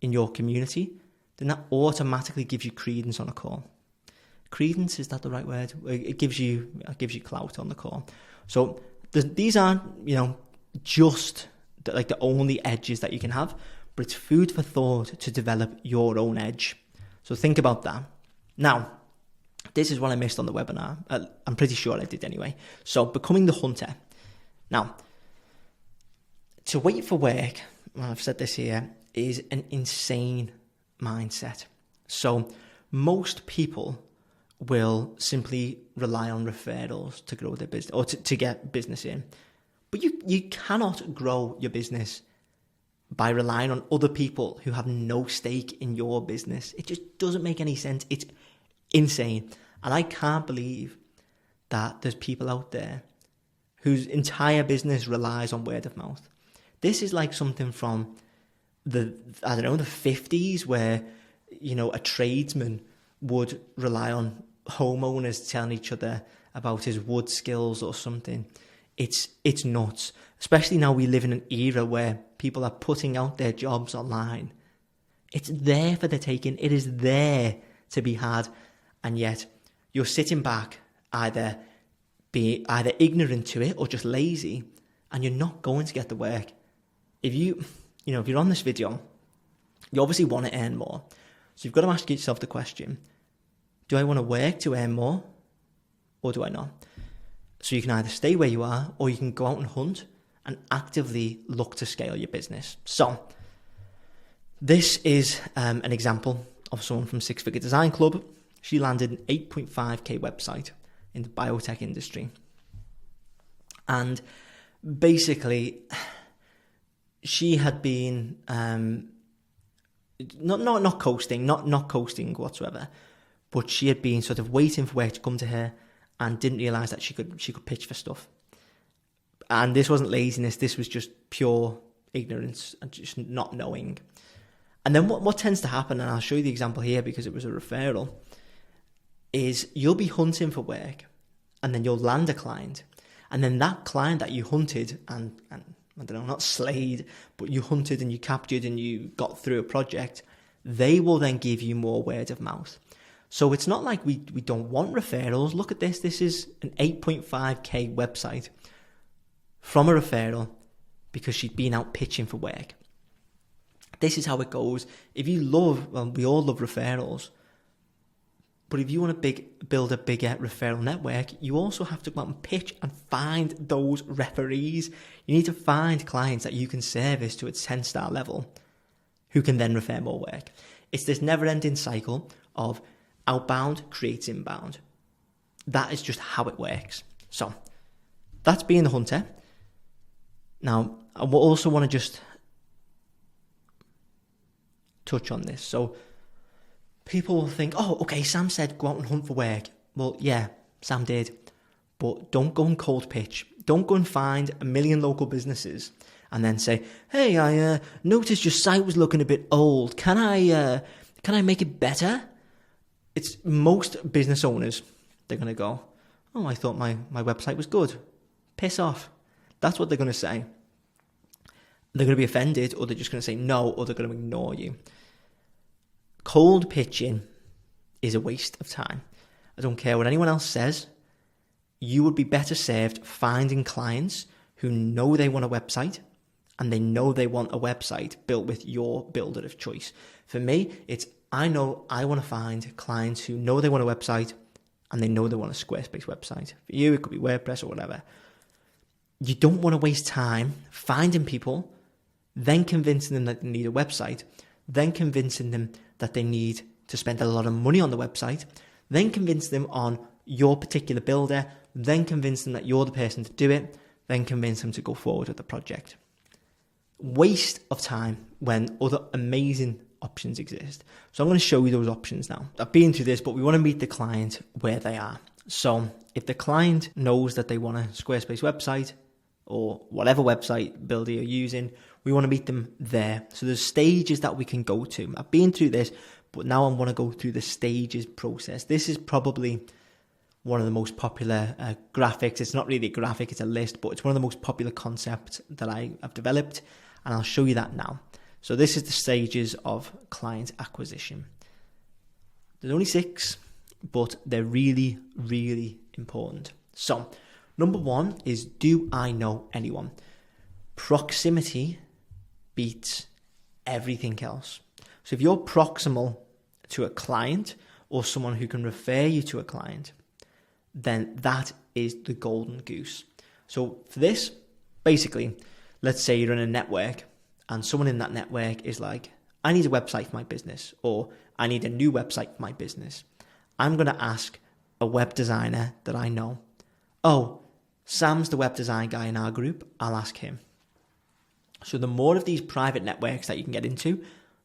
in your community, then that automatically gives you credence on a call. Credence, is that the right word? It gives you clout on the call. So these aren't, just the only edges that you can have, but it's food for thought to develop your own edge. So think about that. Now, this is what I missed on the webinar. I'm pretty sure I did anyway. So becoming the hunter. Now, to wait for work, I've said this here, is an insane mindset. So most people will simply rely on referrals to grow their business or to get business in. But you cannot grow your business by relying on other people who have no stake in your business. It just doesn't make any sense. It's insane. And I can't believe that there's people out there whose entire business relies on word of mouth. This is like something from the 50s where, a tradesman would rely on homeowners telling each other about his wood skills or something. It's nuts. Especially now we live in an era where people are putting out their jobs online. It's there for the taking. It is there to be had. And yet you're sitting back either ignorant to it or just lazy, and you're not going to get the work. If you're on this video, you obviously want to earn more. So you've got to ask yourself the question, do I want to work to earn more or do I not? So you can either stay where you are or you can go out and hunt and actively look to scale your business. So this is an example of someone from Six Figure Design Club. She landed an 8.5k website in the biotech industry. And basically, she had been not coasting whatsoever, but she had been sort of waiting for work to come to her and didn't realise that she could pitch for stuff. And this wasn't laziness, this was just pure ignorance and just not knowing. And then what tends to happen, and I'll show you the example here because it was a referral, is you'll be hunting for work and then you'll land a client. And then that client that you hunted and I don't know, not slayed, but you hunted and you captured and you got through a project, they will then give you more word of mouth. So it's not like we don't want referrals. Look at this. This is an 8.5k website from a referral because she'd been out pitching for work. This is how it goes. If you love, well, we all love referrals, but if you want to build a bigger referral network, you also have to go out and pitch and find those referees. You need to find clients that you can service to a 10-star level who can then refer more work. It's this never-ending cycle of outbound creates inbound. That is just how it works. So that's being the hunter. Now, I also want to just touch on this. So people will think, oh, okay, Sam said go out and hunt for work. Well, yeah, Sam did. But don't go and cold pitch. Don't go and find a million local businesses and then say, hey, I noticed your site was looking a bit old. Can I make it better? It's most business owners, they're going to go, oh, I thought my website was good. Piss off. That's what they're going to say. They're going to be offended, or they're just going to say no, or they're going to ignore you. Cold pitching is a waste of time. I don't care what anyone else says. You would be better served finding clients who know they want a website and they know they want a website built with your builder of choice. For me, it's I know I want to find clients who know they want a website and they know they want a Squarespace website. For you, it could be WordPress or whatever. You don't want to waste time finding people, then convincing them that they need a website, then convincing them that they need to spend a lot of money on the website, then convince them on your particular builder, then convince them that you're the person to do it, then convince them to go forward with the project. Waste of time when other amazing options exist. So I'm going to show you those options now. I've been through this, but we want to meet the client where they are. So if the client knows that they want a Squarespace website or whatever website builder you're using, we want to meet them there. So there's stages that we can go to. I've been through this, but now I want to go through the stages process. This is probably one of the most popular graphics. It's not really a graphic, it's a list, but it's one of the most popular concepts that I have developed, and I'll show you that now. So this is the stages of client acquisition. There's only 6, but they're really, really important. So number 1 is, do I know anyone? Proximity beats everything else. So if you're proximal to a client or someone who can refer you to a client, then that is the golden goose. So for this, basically, let's say you're in a network and someone in that network is like, I need a website for my business, or I need a new website for my business. I'm going to ask a web designer that I know, oh, Sam's the web design guy in our group, I'll ask him. So the more of these private networks that you can get into,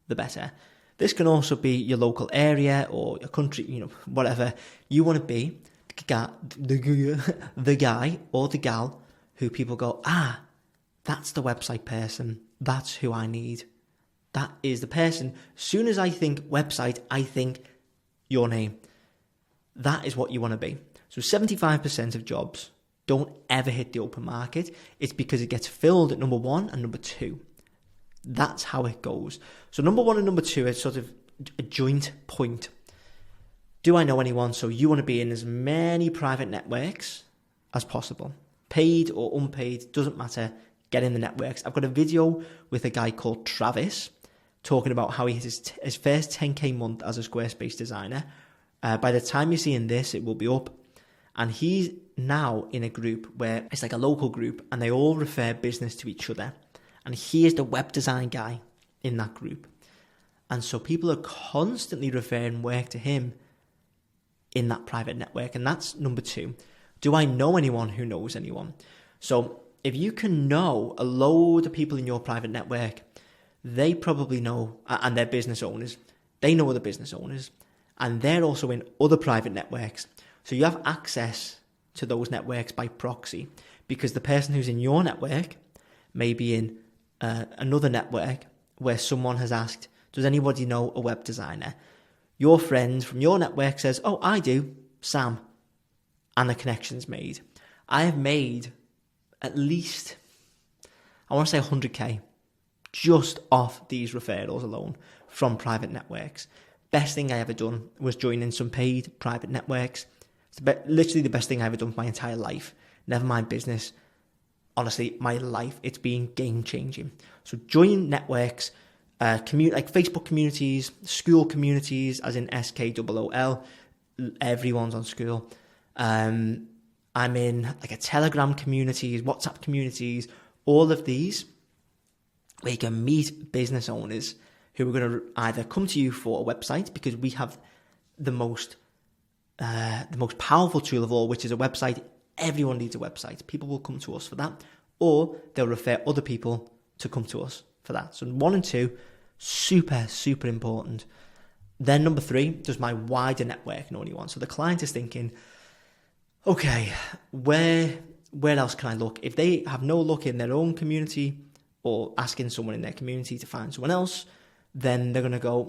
the better. This can also be your local area or your country, whatever you want to be. The guy or the gal who people go, that's the website person. That's who I need. That is the person. As soon as I think website, I think your name. That is what you want to be. So 75% of jobs don't ever hit the open market. It's because it gets filled at number 1 and number 2. That's how it goes. So number 1 and number 2 is sort of a joint point. Do I know anyone? So you want to be in as many private networks as possible. Paid or unpaid, doesn't matter. Get in the networks. I've got a video with a guy called Travis talking about how he hit his first 10k month as a Squarespace designer. By the time you're seeing this, it will be up. And he's now in a group where it's like a local group and they all refer business to each other. And he is the web design guy in that group. And so people are constantly referring work to him in that private network. And that's number 2. Do I know anyone who knows anyone? So if you can know a load of people in your private network, they probably know, and they're business owners, they know other business owners, and they're also in other private networks. So you have access to those networks by proxy, because the person who's in your network may be in another network where someone has asked, does anybody know a web designer? Your friend from your network says, oh, I do, Sam, and the connection's made. I have made at least, I want to say 100k just off these referrals alone from private networks, Best thing I ever done was joining some paid private networks. It's literally the best thing I ever done for my entire life. Never mind business. Honestly, my life, it's been game changing. So joining networks, like Facebook communities, school communities, as in SKOOL, everyone's on school. I'm in like a Telegram communities, WhatsApp communities, all of these, where you can meet business owners who are going to either come to you for a website, because we have the most powerful tool of all, which is a website. Everyone needs a website. People will come to us for that, or they'll refer other people to come to us for that. So 1 and 2, super, super important. Then number 3, does my wider network know anyone? So the client is thinking, okay, where else can I look? If they have no luck in their own community, or asking someone in their community to find someone else, then they're going to go,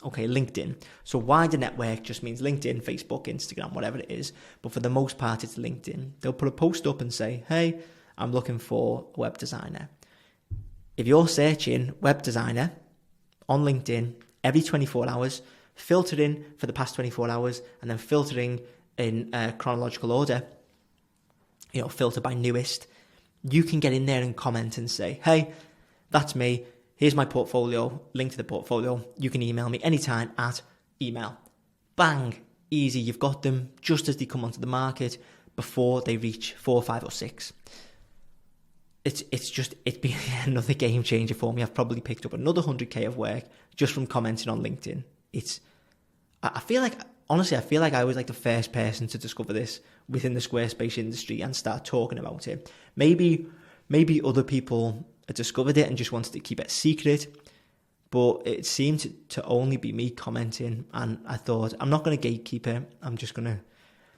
okay, LinkedIn. So wider network just means LinkedIn, Facebook, Instagram, whatever it is. But for the most part, it's LinkedIn. They'll put a post up and say, hey, I'm looking for a web designer. If you're searching web designer on LinkedIn every 24 hours, filtering for the past 24 hours, and then filtering in chronological order, filter by newest, you can get in there and comment and say, hey, that's me. Here's my portfolio, link to the portfolio. You can email me anytime at email. Bang, easy. You've got them just as they come onto the market, before they reach 4, 5, or 6. It's been another game changer for me. I've probably picked up another 100k of work just from commenting on LinkedIn. I feel like I was like the first person to discover this within the Squarespace industry and start talking about it. Maybe other people discovered it and just wanted to keep it secret, but it seemed to only be me commenting, and I thought, I'm not going to gatekeep it, I'm just going to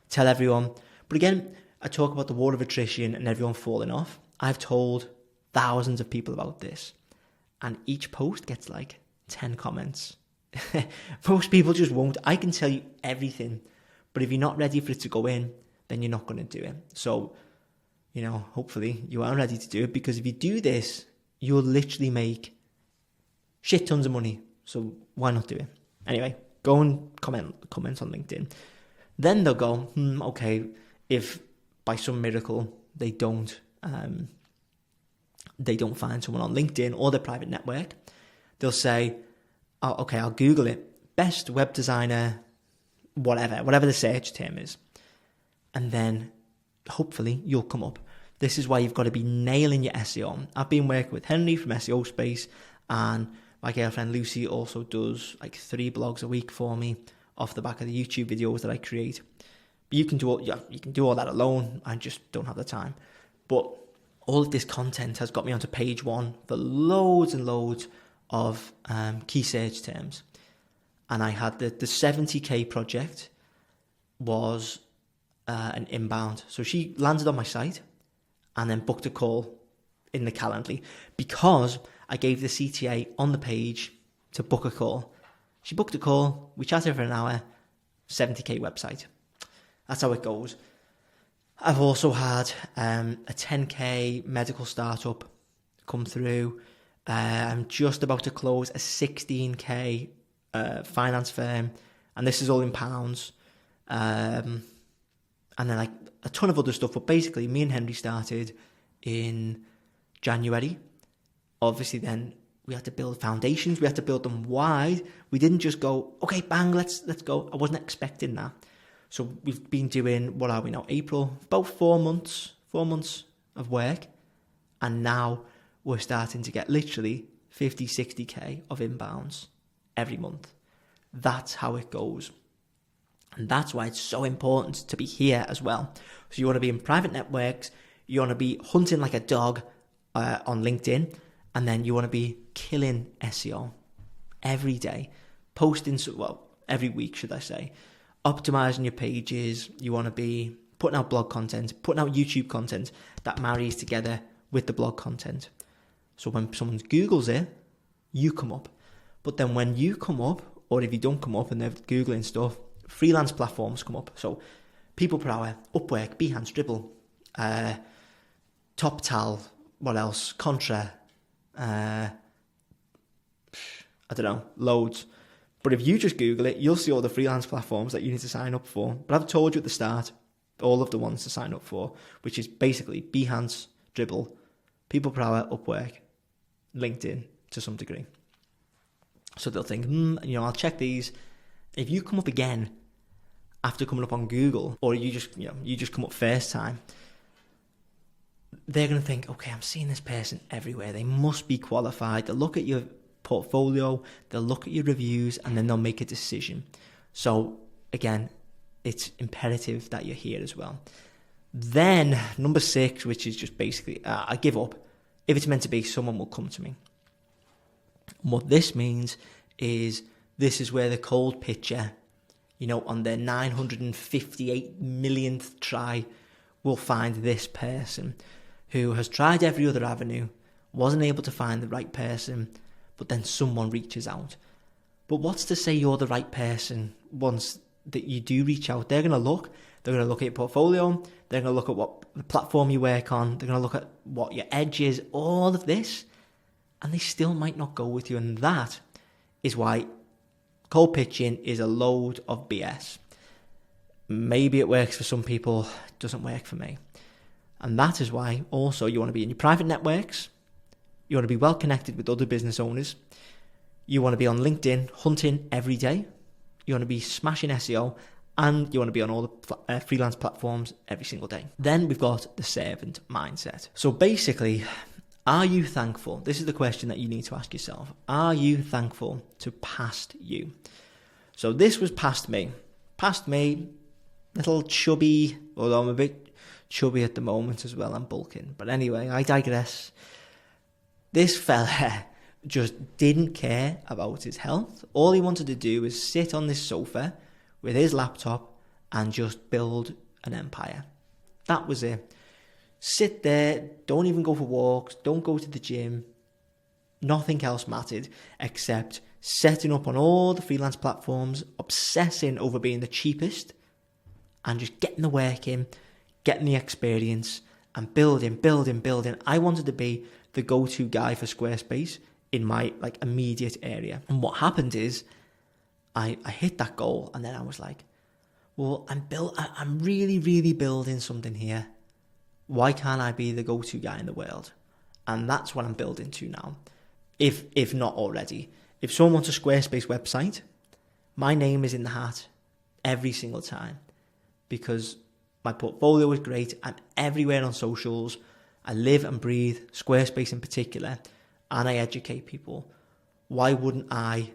tell everyone. But again, I talk about the war of attrition and everyone falling off. I've told thousands of people about this, and each post gets like 10 comments. Most people just won't. I can tell you everything, but if you're not ready for it to go in, then you're not going to do it. So, hopefully you are ready to do it, because if you do this, you'll literally make shit tons of money. So why not do it? Anyway, go and comment on LinkedIn. Then they'll go, okay, if by some miracle they don't find someone on LinkedIn or their private network, they'll say, oh, okay, I'll Google it. Best web designer, whatever the search term is. And then hopefully you'll come up. This is why you've got to be nailing your SEO. I've been working with Henry from SEO Space, and my girlfriend Lucy also does like 3 blogs a week for me off the back of the YouTube videos that I create. But you can do all that alone. I just don't have the time. But all of this content has got me onto page 1 for loads and loads of key search terms. And I had the 70k project was an inbound. So she landed on my site and then booked a call in the Calendly, because I gave the CTA on the page to book a call. She booked a call, we chatted for an hour, 70k website. That's how it goes. I've also had a 10k medical startup come through. I'm just about to close a 16k finance firm, and this is all in pounds. And then like a ton of other stuff. But basically, me and Henry started in January. Obviously, then we had to build foundations. We had to build them wide. We didn't just go, okay, bang, let's go. I wasn't expecting that. So we've been doing, what are we now? April, about 4 months of work. And now we're starting to get literally 50, 60k of inbounds every month. That's how it goes. And that's why it's so important to be here as well. So you want to be in private networks, you want to be hunting like a dog on LinkedIn, and then you want to be killing SEO every day, every week, should I say, optimizing your pages. You want to be putting out blog content, putting out YouTube content that marries together with the blog content. So when someone Googles it, you come up. But then when you come up, or if you don't come up and they're Googling stuff, freelance platforms come up. So People Per Hour, Upwork, Behance, Dribble, TopTal, what else? Contra, I don't know, loads. But if you just Google it, you'll see all the freelance platforms that you need to sign up for. But I've told you at the start, all of the ones to sign up for, which is basically Behance, Dribble, People Per Hour, Upwork, LinkedIn to some degree. So they'll think, I'll check these. If you come up again after coming up on Google, or you just come up first time, they're going to think, okay, I'm seeing this person everywhere. They must be qualified. They'll look at your portfolio, they'll look at your reviews, and then they'll make a decision. So again, it's imperative that you're here as well. Then number 6, which is just basically, I give up. If it's meant to be, someone will come to me. What this means is this is where the cold pitcher, on their 958 millionth try, will find this person who has tried every other avenue, wasn't able to find the right person, but then someone reaches out. But what's to say you're the right person once that you do reach out? They're going to look at your portfolio, they're going to look at what the platform you work on, they're going to look at what your edge is, all of this, and they still might not go with you. And that is why cold pitching is a load of BS. Maybe it works for some people, it doesn't work for me. And that is why also you want to be in your private networks, you want to be well connected with other business owners, you want to be on LinkedIn hunting every day, you want to be smashing SEO, and you want to be on all the freelance platforms every single day. Then we've got the servant mindset. So basically, are you thankful? This is the question that you need to ask yourself. Are you thankful to past you? So this was past me. Past me, little chubby, although I'm a bit chubby at the moment as well, I'm bulking. But anyway, I digress. This fella just didn't care about his health. All he wanted to do was sit on this sofa with his laptop and just build an empire. That was it. Sit there, don't even go for walks, don't go to the gym. Nothing else mattered except setting up on all the freelance platforms, obsessing over being the cheapest, and just getting the work in, getting the experience, and building. I wanted to be the go-to guy for Squarespace in my immediate area. And what happened is I hit that goal, and then I was like, well, I'm really, really building something here. Why can't I be the go-to guy in the world? And that's what I'm building to now, if not already. If someone wants a Squarespace website, my name is in the hat every single time because my portfolio is great. I'm everywhere on socials. I live and breathe Squarespace in particular, and I educate people. Why wouldn't I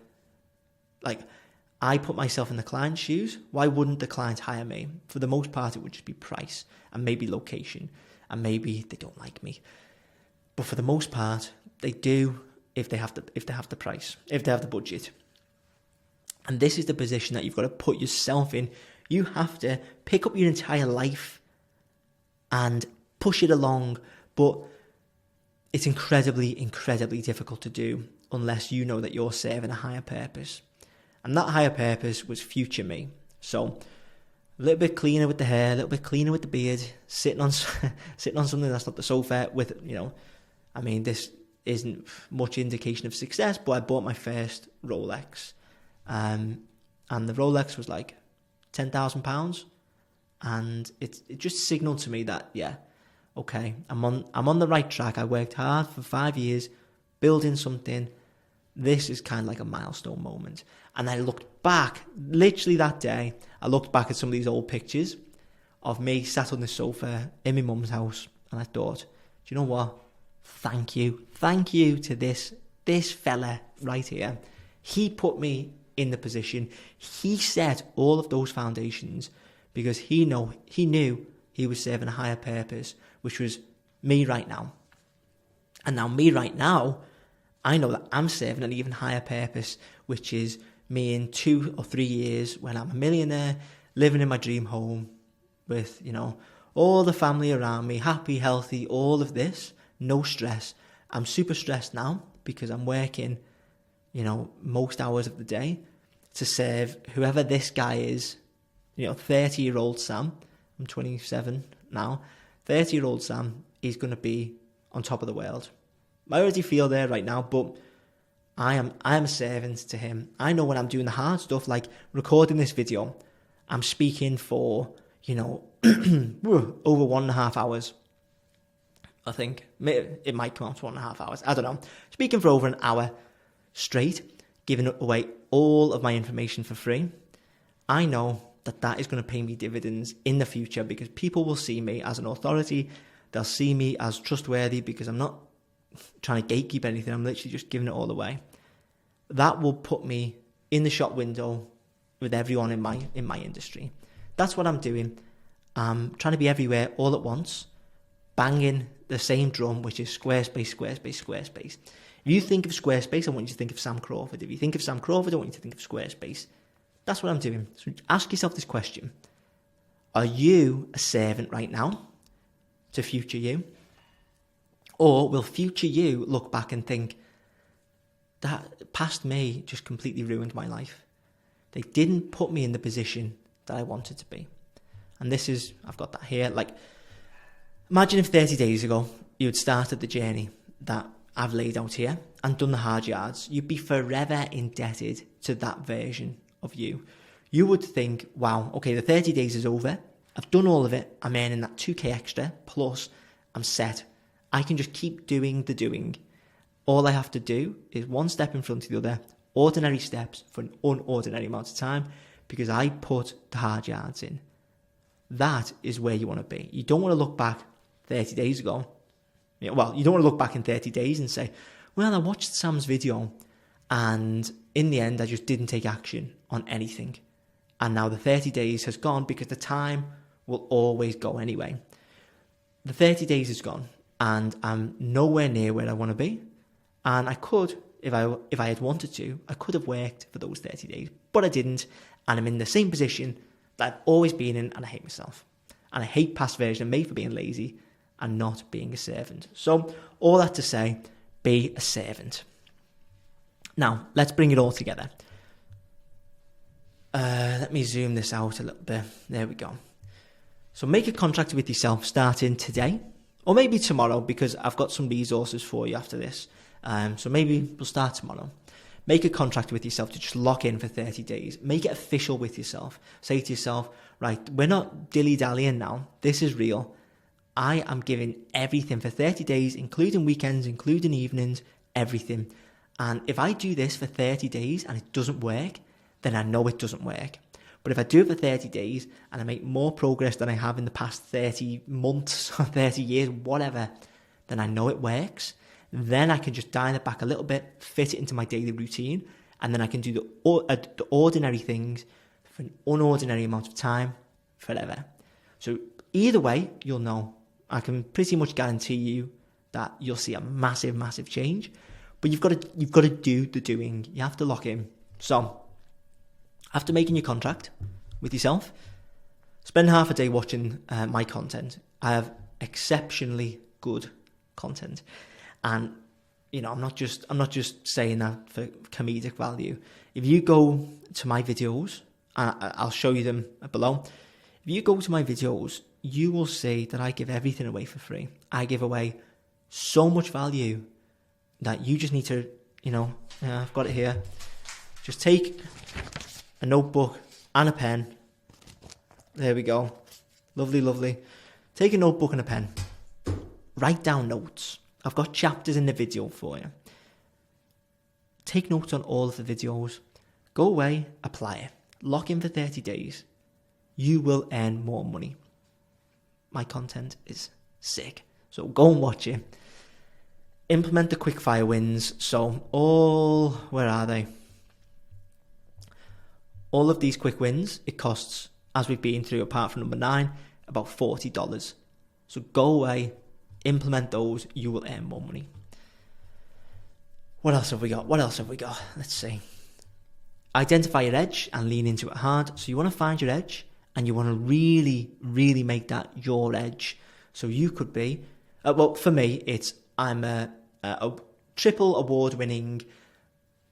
put myself in the client's shoes. Why wouldn't the client hire me? For the most part, it would just be price and maybe location, and maybe they don't like me. But for the most part, they do if they have the price, if they have the budget. And this is the position that you've got to put yourself in. You have to pick up your entire life and push it along, but it's incredibly, incredibly difficult to do unless you know that you're serving a higher purpose. And that higher purpose was future me. So a little bit cleaner with the hair, a little bit cleaner with the beard, sitting on something that's not the sofa with, this isn't much indication of success, but I bought my first Rolex. And the Rolex was like £10,000. And it just signaled to me that, yeah, okay, I'm on the right track. I worked hard for 5 years, building something. This is kind of like a milestone moment. And I looked back, literally that day, I looked back at some of these old pictures of me sat on the sofa in my mum's house, and I thought, do you know what? Thank you to this fella right here. He put me in the position. He set all of those foundations because he knew he was serving a higher purpose, which was me right now. And now me right now, I know that I'm serving an even higher purpose, which is me in 2 or 3 years when I'm a millionaire, living in my dream home with, all the family around me, happy, healthy, all of this, no stress. I'm super stressed now because I'm working, most hours of the day to serve whoever this guy is, 30-year-old Sam. I'm 27 now. 30-year-old Sam is going to be on top of the world. I already feel there right now, but I am a servant to him. I know when I'm doing the hard stuff, like recording this video, I'm speaking for, over 1.5 hours. I think it might come out to 1.5 hours. I don't know. Speaking for over an hour straight, giving away all of my information for free. I know that is going to pay me dividends in the future because people will see me as an authority. They'll see me as trustworthy because I'm not trying to gatekeep anything. I'm literally just giving it all away. That will put me in the shop window with everyone in my industry. That's what I'm doing. I'm trying to be everywhere all at once, banging the same drum, which is Squarespace, Squarespace, Squarespace. If you think of Squarespace, I want you to think of Sam Crawford. If you think of Sam Crawford, I want you to think of Squarespace. That's what I'm doing. So ask yourself this question. Are you a servant right now to future you? Or will future you look back and think, that past me just completely ruined my life. They didn't put me in the position that I wanted to be. And this is, I've got that here. Like, imagine if 30 days ago you had started the journey that I've laid out here and done the hard yards. You'd be forever indebted to that version of you. You would think, wow, okay, the 30 days is over. I've done all of it. I'm earning that 2k extra, plus I'm set. I can just keep doing the doing. All I have to do is one step in front of the other, ordinary steps for an unordinary amount of time, because I put the hard yards in. That is where you want to be. You don't want to look back 30 days ago. Well, you don't want to look back in 30 days and say, well, I watched Sam's video and in the end, I just didn't take action on anything. And now the 30 days has gone because the time will always go anyway. The 30 days is gone and I'm nowhere near where I want to be. And I could, if I had wanted to, I could have worked for those 30 days, but I didn't. And I'm in the same position that I've always been in, and I hate myself. And I hate past version of me for being lazy and not being a servant. So all that to say, be a servant. Now, let's bring it all together. Let me zoom this out a little bit. There we go. So make a contract with yourself starting today, or maybe tomorrow, because I've got some resources for you after this. So maybe we'll start tomorrow. Make a contract with yourself to just lock in for 30 days. Make it official with yourself. Say to yourself, right, we're not dilly-dallying now. This is real. I am giving everything for 30 days, including weekends, including evenings, everything. And if I do this for 30 days and it doesn't work, then I know it doesn't work. But if I do it for 30 days and I make more progress than I have in the past 30 months or 30 years, whatever, then I know it works. Then I can just dial it back a little bit, fit it into my daily routine, and then I can do the ordinary things for an unordinary amount of time forever. So either way, you'll know. I can pretty much guarantee you that you'll see a massive, massive change. But you've got to do the doing. You have to lock in. So after making your contract with yourself, spend half a day watching my content. I have exceptionally good content. And, I'm not just saying that for comedic value. If you go to my videos, I'll show you them below. If you go to my videos, you will see that I give everything away for free. I give away so much value that you just need to, I've got it here. Just take a notebook and a pen. There we go. Lovely, lovely. Take a notebook and a pen. Write down notes. I've got chapters in the video for you. Take notes on all of the videos. Go away, apply it. Lock in for 30 days. You will earn more money. My content is sick. So go and watch it. Implement the Quickfire wins. So where are they? All of these quick wins, it costs, as we've been through, apart from number 9, about $40. So go away, implement those, you will earn more money. What else have we got? Let's see. Identify your edge and lean into it hard. So you want to find your edge and you want to really, really make that your edge. So you could be, for me, I'm a triple award-winning,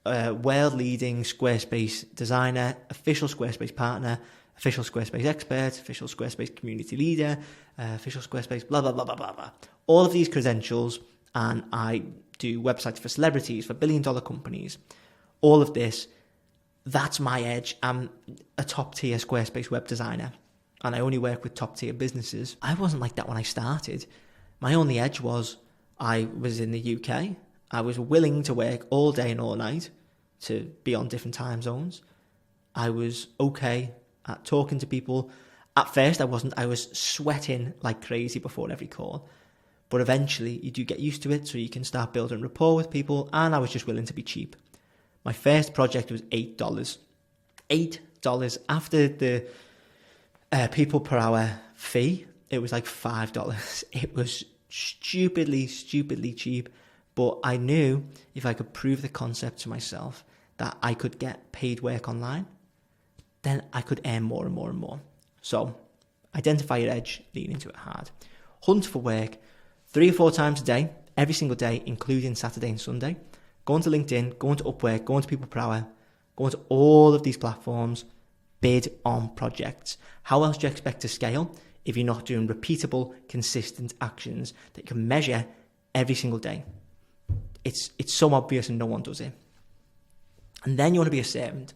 world-leading Squarespace designer, official Squarespace partner, official Squarespace expert, official Squarespace community leader, official Squarespace, blah, blah, blah, blah, blah, blah. All of these credentials and I do websites for celebrities, for billion-dollar companies. All of this, that's my edge. I'm a top-tier Squarespace web designer, and I only work with top-tier businesses. I wasn't like that when I started. My only edge was I was in the UK. I was willing to work all day and all night to be on different time zones. I was okay at talking to people. At first I wasn't. I was sweating like crazy before every call. But eventually you do get used to it, so you can start building rapport with people, and I was just willing to be cheap. My first project was $8. $8 after the people per hour fee, it was like $5. It was stupidly cheap. But I knew if I could prove the concept to myself that I could get paid work online, then I could earn more and more and more. So identify your edge, lean into it hard. Hunt for work 3 or 4 times a day, every single day, including Saturday and Sunday. Go onto LinkedIn, go onto Upwork, go onto People Per Hour, go onto all of these platforms, bid on projects. How else do you expect to scale if you're not doing repeatable, consistent actions that you can measure every single day? It's so obvious and no one does it. And then you want to be a servant.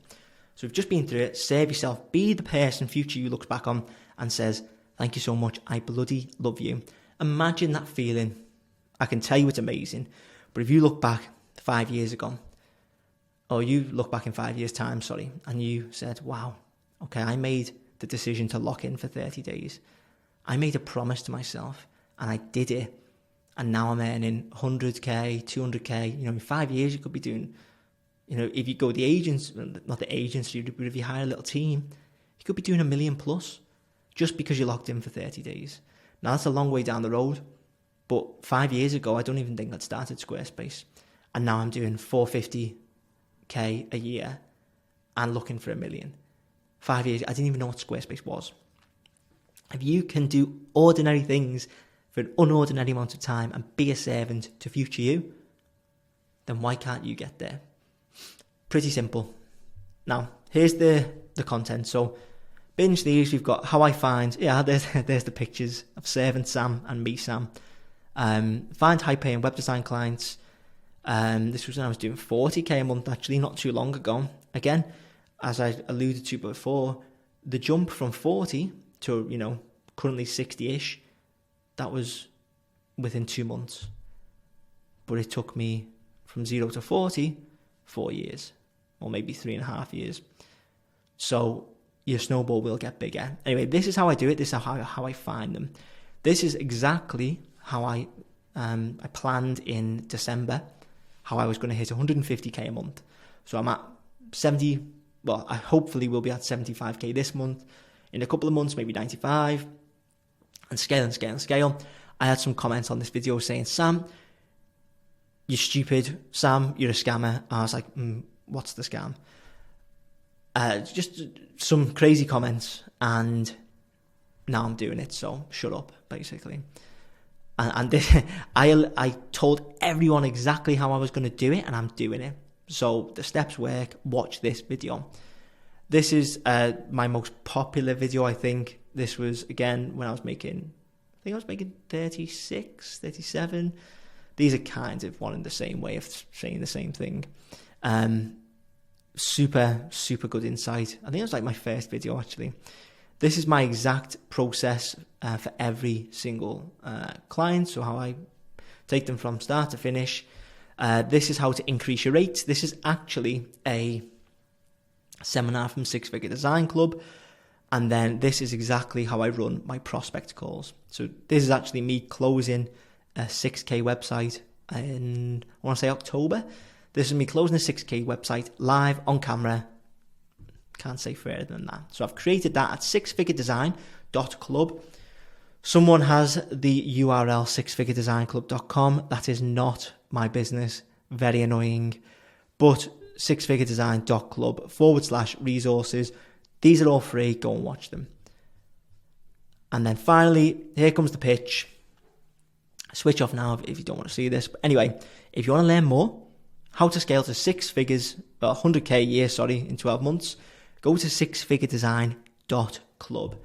So you've just been through it, serve yourself, be the person future you looks back on and says, thank you so much, I bloody love you. Imagine that feeling. I can tell you it's amazing. But if you look back 5 years ago, or you look back in 5 years' time, and you said, wow, okay, I made the decision to lock in for 30 days. I made a promise to myself and I did it. And now I'm earning 100k, 200k. In 5 years you could be doing, if you go the agents, not the agency, but if you hire a little team, you could be doing $1 million plus just because you locked in for 30 days. Now that's a long way down the road, but 5 years ago, I don't even think I'd started Squarespace. And now I'm doing 450k a year and looking for $1 million. 5 years, I didn't even know what Squarespace was. If you can do ordinary things for an unordinary amount of time and be a servant to future you, then why can't you get there? Pretty simple. Now, here's the content. So, binge these. We've got how I find, there's the pictures of Servant Sam and me, Sam. Find high-paying web design clients. This was when I was doing 40k a month, actually, not too long ago. Again, as I alluded to before, the jump from 40 to, currently 60-ish, that was within 2 months. But it took me from 0 to 40, 4 years, or maybe 3.5 years. So your snowball will get bigger. Anyway, this is how I do it. This is how I find them. This is exactly how I planned in December, how I was going to hit 150k a month. So I'm at 70, well, I hopefully will be at 75k this month. In a couple of months, maybe 95, and scale. I had some comments on this video saying, Sam, you're stupid. Sam, you're a scammer. I was like, what's the scam? Just some crazy comments, and now I'm doing it, so shut up, basically. And this, I told everyone exactly how I was going to do it, and I'm doing it. So the steps work. Watch this video. This is my most popular video, I think. This was, again, when I was making 36, 37. These are kind of one and the same way of saying the same thing. Super good insight. I think it was like my first video, actually. This is my exact process for every single client. So how I take them from start to finish. This is how to increase your rates. This is actually a seminar from Six Figure Design Club. And then this is exactly how I run my prospect calls. So this is actually me closing a 6k website in, I want to say October. This is me closing a 6k website live on camera. Can't say further than that. So I've created that at sixfiguredesign.club. Someone has the URL sixfiguredesignclub.com. That is not my business. Very annoying. But sixfiguredesign.club/resources. These are all free. Go and watch them. And then finally, here comes the pitch. Switch off now if you don't want to see this. But anyway, if you want to learn more, how to scale to 6 figures, 100k a year, in 12 months, go to sixfiguredesign.club.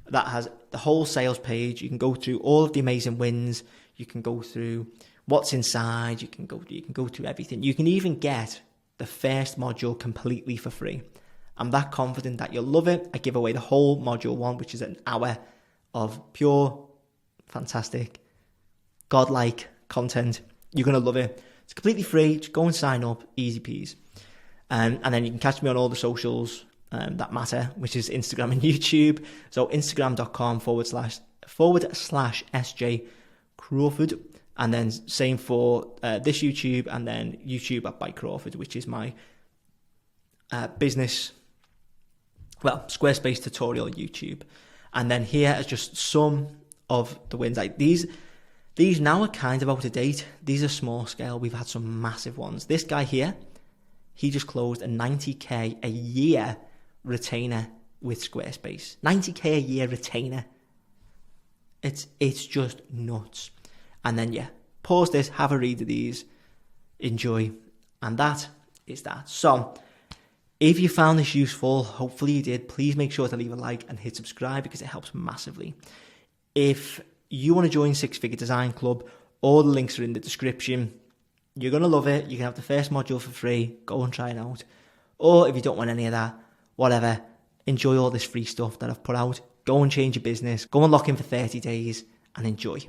That has the whole sales page. You can go through all of the amazing wins. You can go through what's inside. You can go through everything. You can even get the first module completely for free. I'm that confident that you'll love it. I give away the whole module 1, which is an hour of pure, fantastic, godlike content. You're going to love it. It's completely free. Just go and sign up. Easy peas. And then you can catch me on all the socials that matter, which is Instagram and YouTube. So Instagram.com/SJ Crawford. And then same for this YouTube, and then YouTube by Crawford, which is my business, Squarespace tutorial YouTube. And then here are just some of the wins. Like these now are kind of out of date. These are small scale. We've had some massive ones. This guy here, he just closed a 90k a year retainer with Squarespace. 90k a year retainer. It's just nuts. And then pause this, have a read of these, enjoy, and that is that. So if you found this useful, hopefully you did, please make sure to leave a like and hit subscribe because it helps massively. If you want to join Six Figure Design Club, all the links are in the description. You're going to love it. You can have the first module for free. Go and try it out. Or if you don't want any of that, whatever, enjoy all this free stuff that I've put out. Go and change your business. Go and lock in for 30 days and enjoy.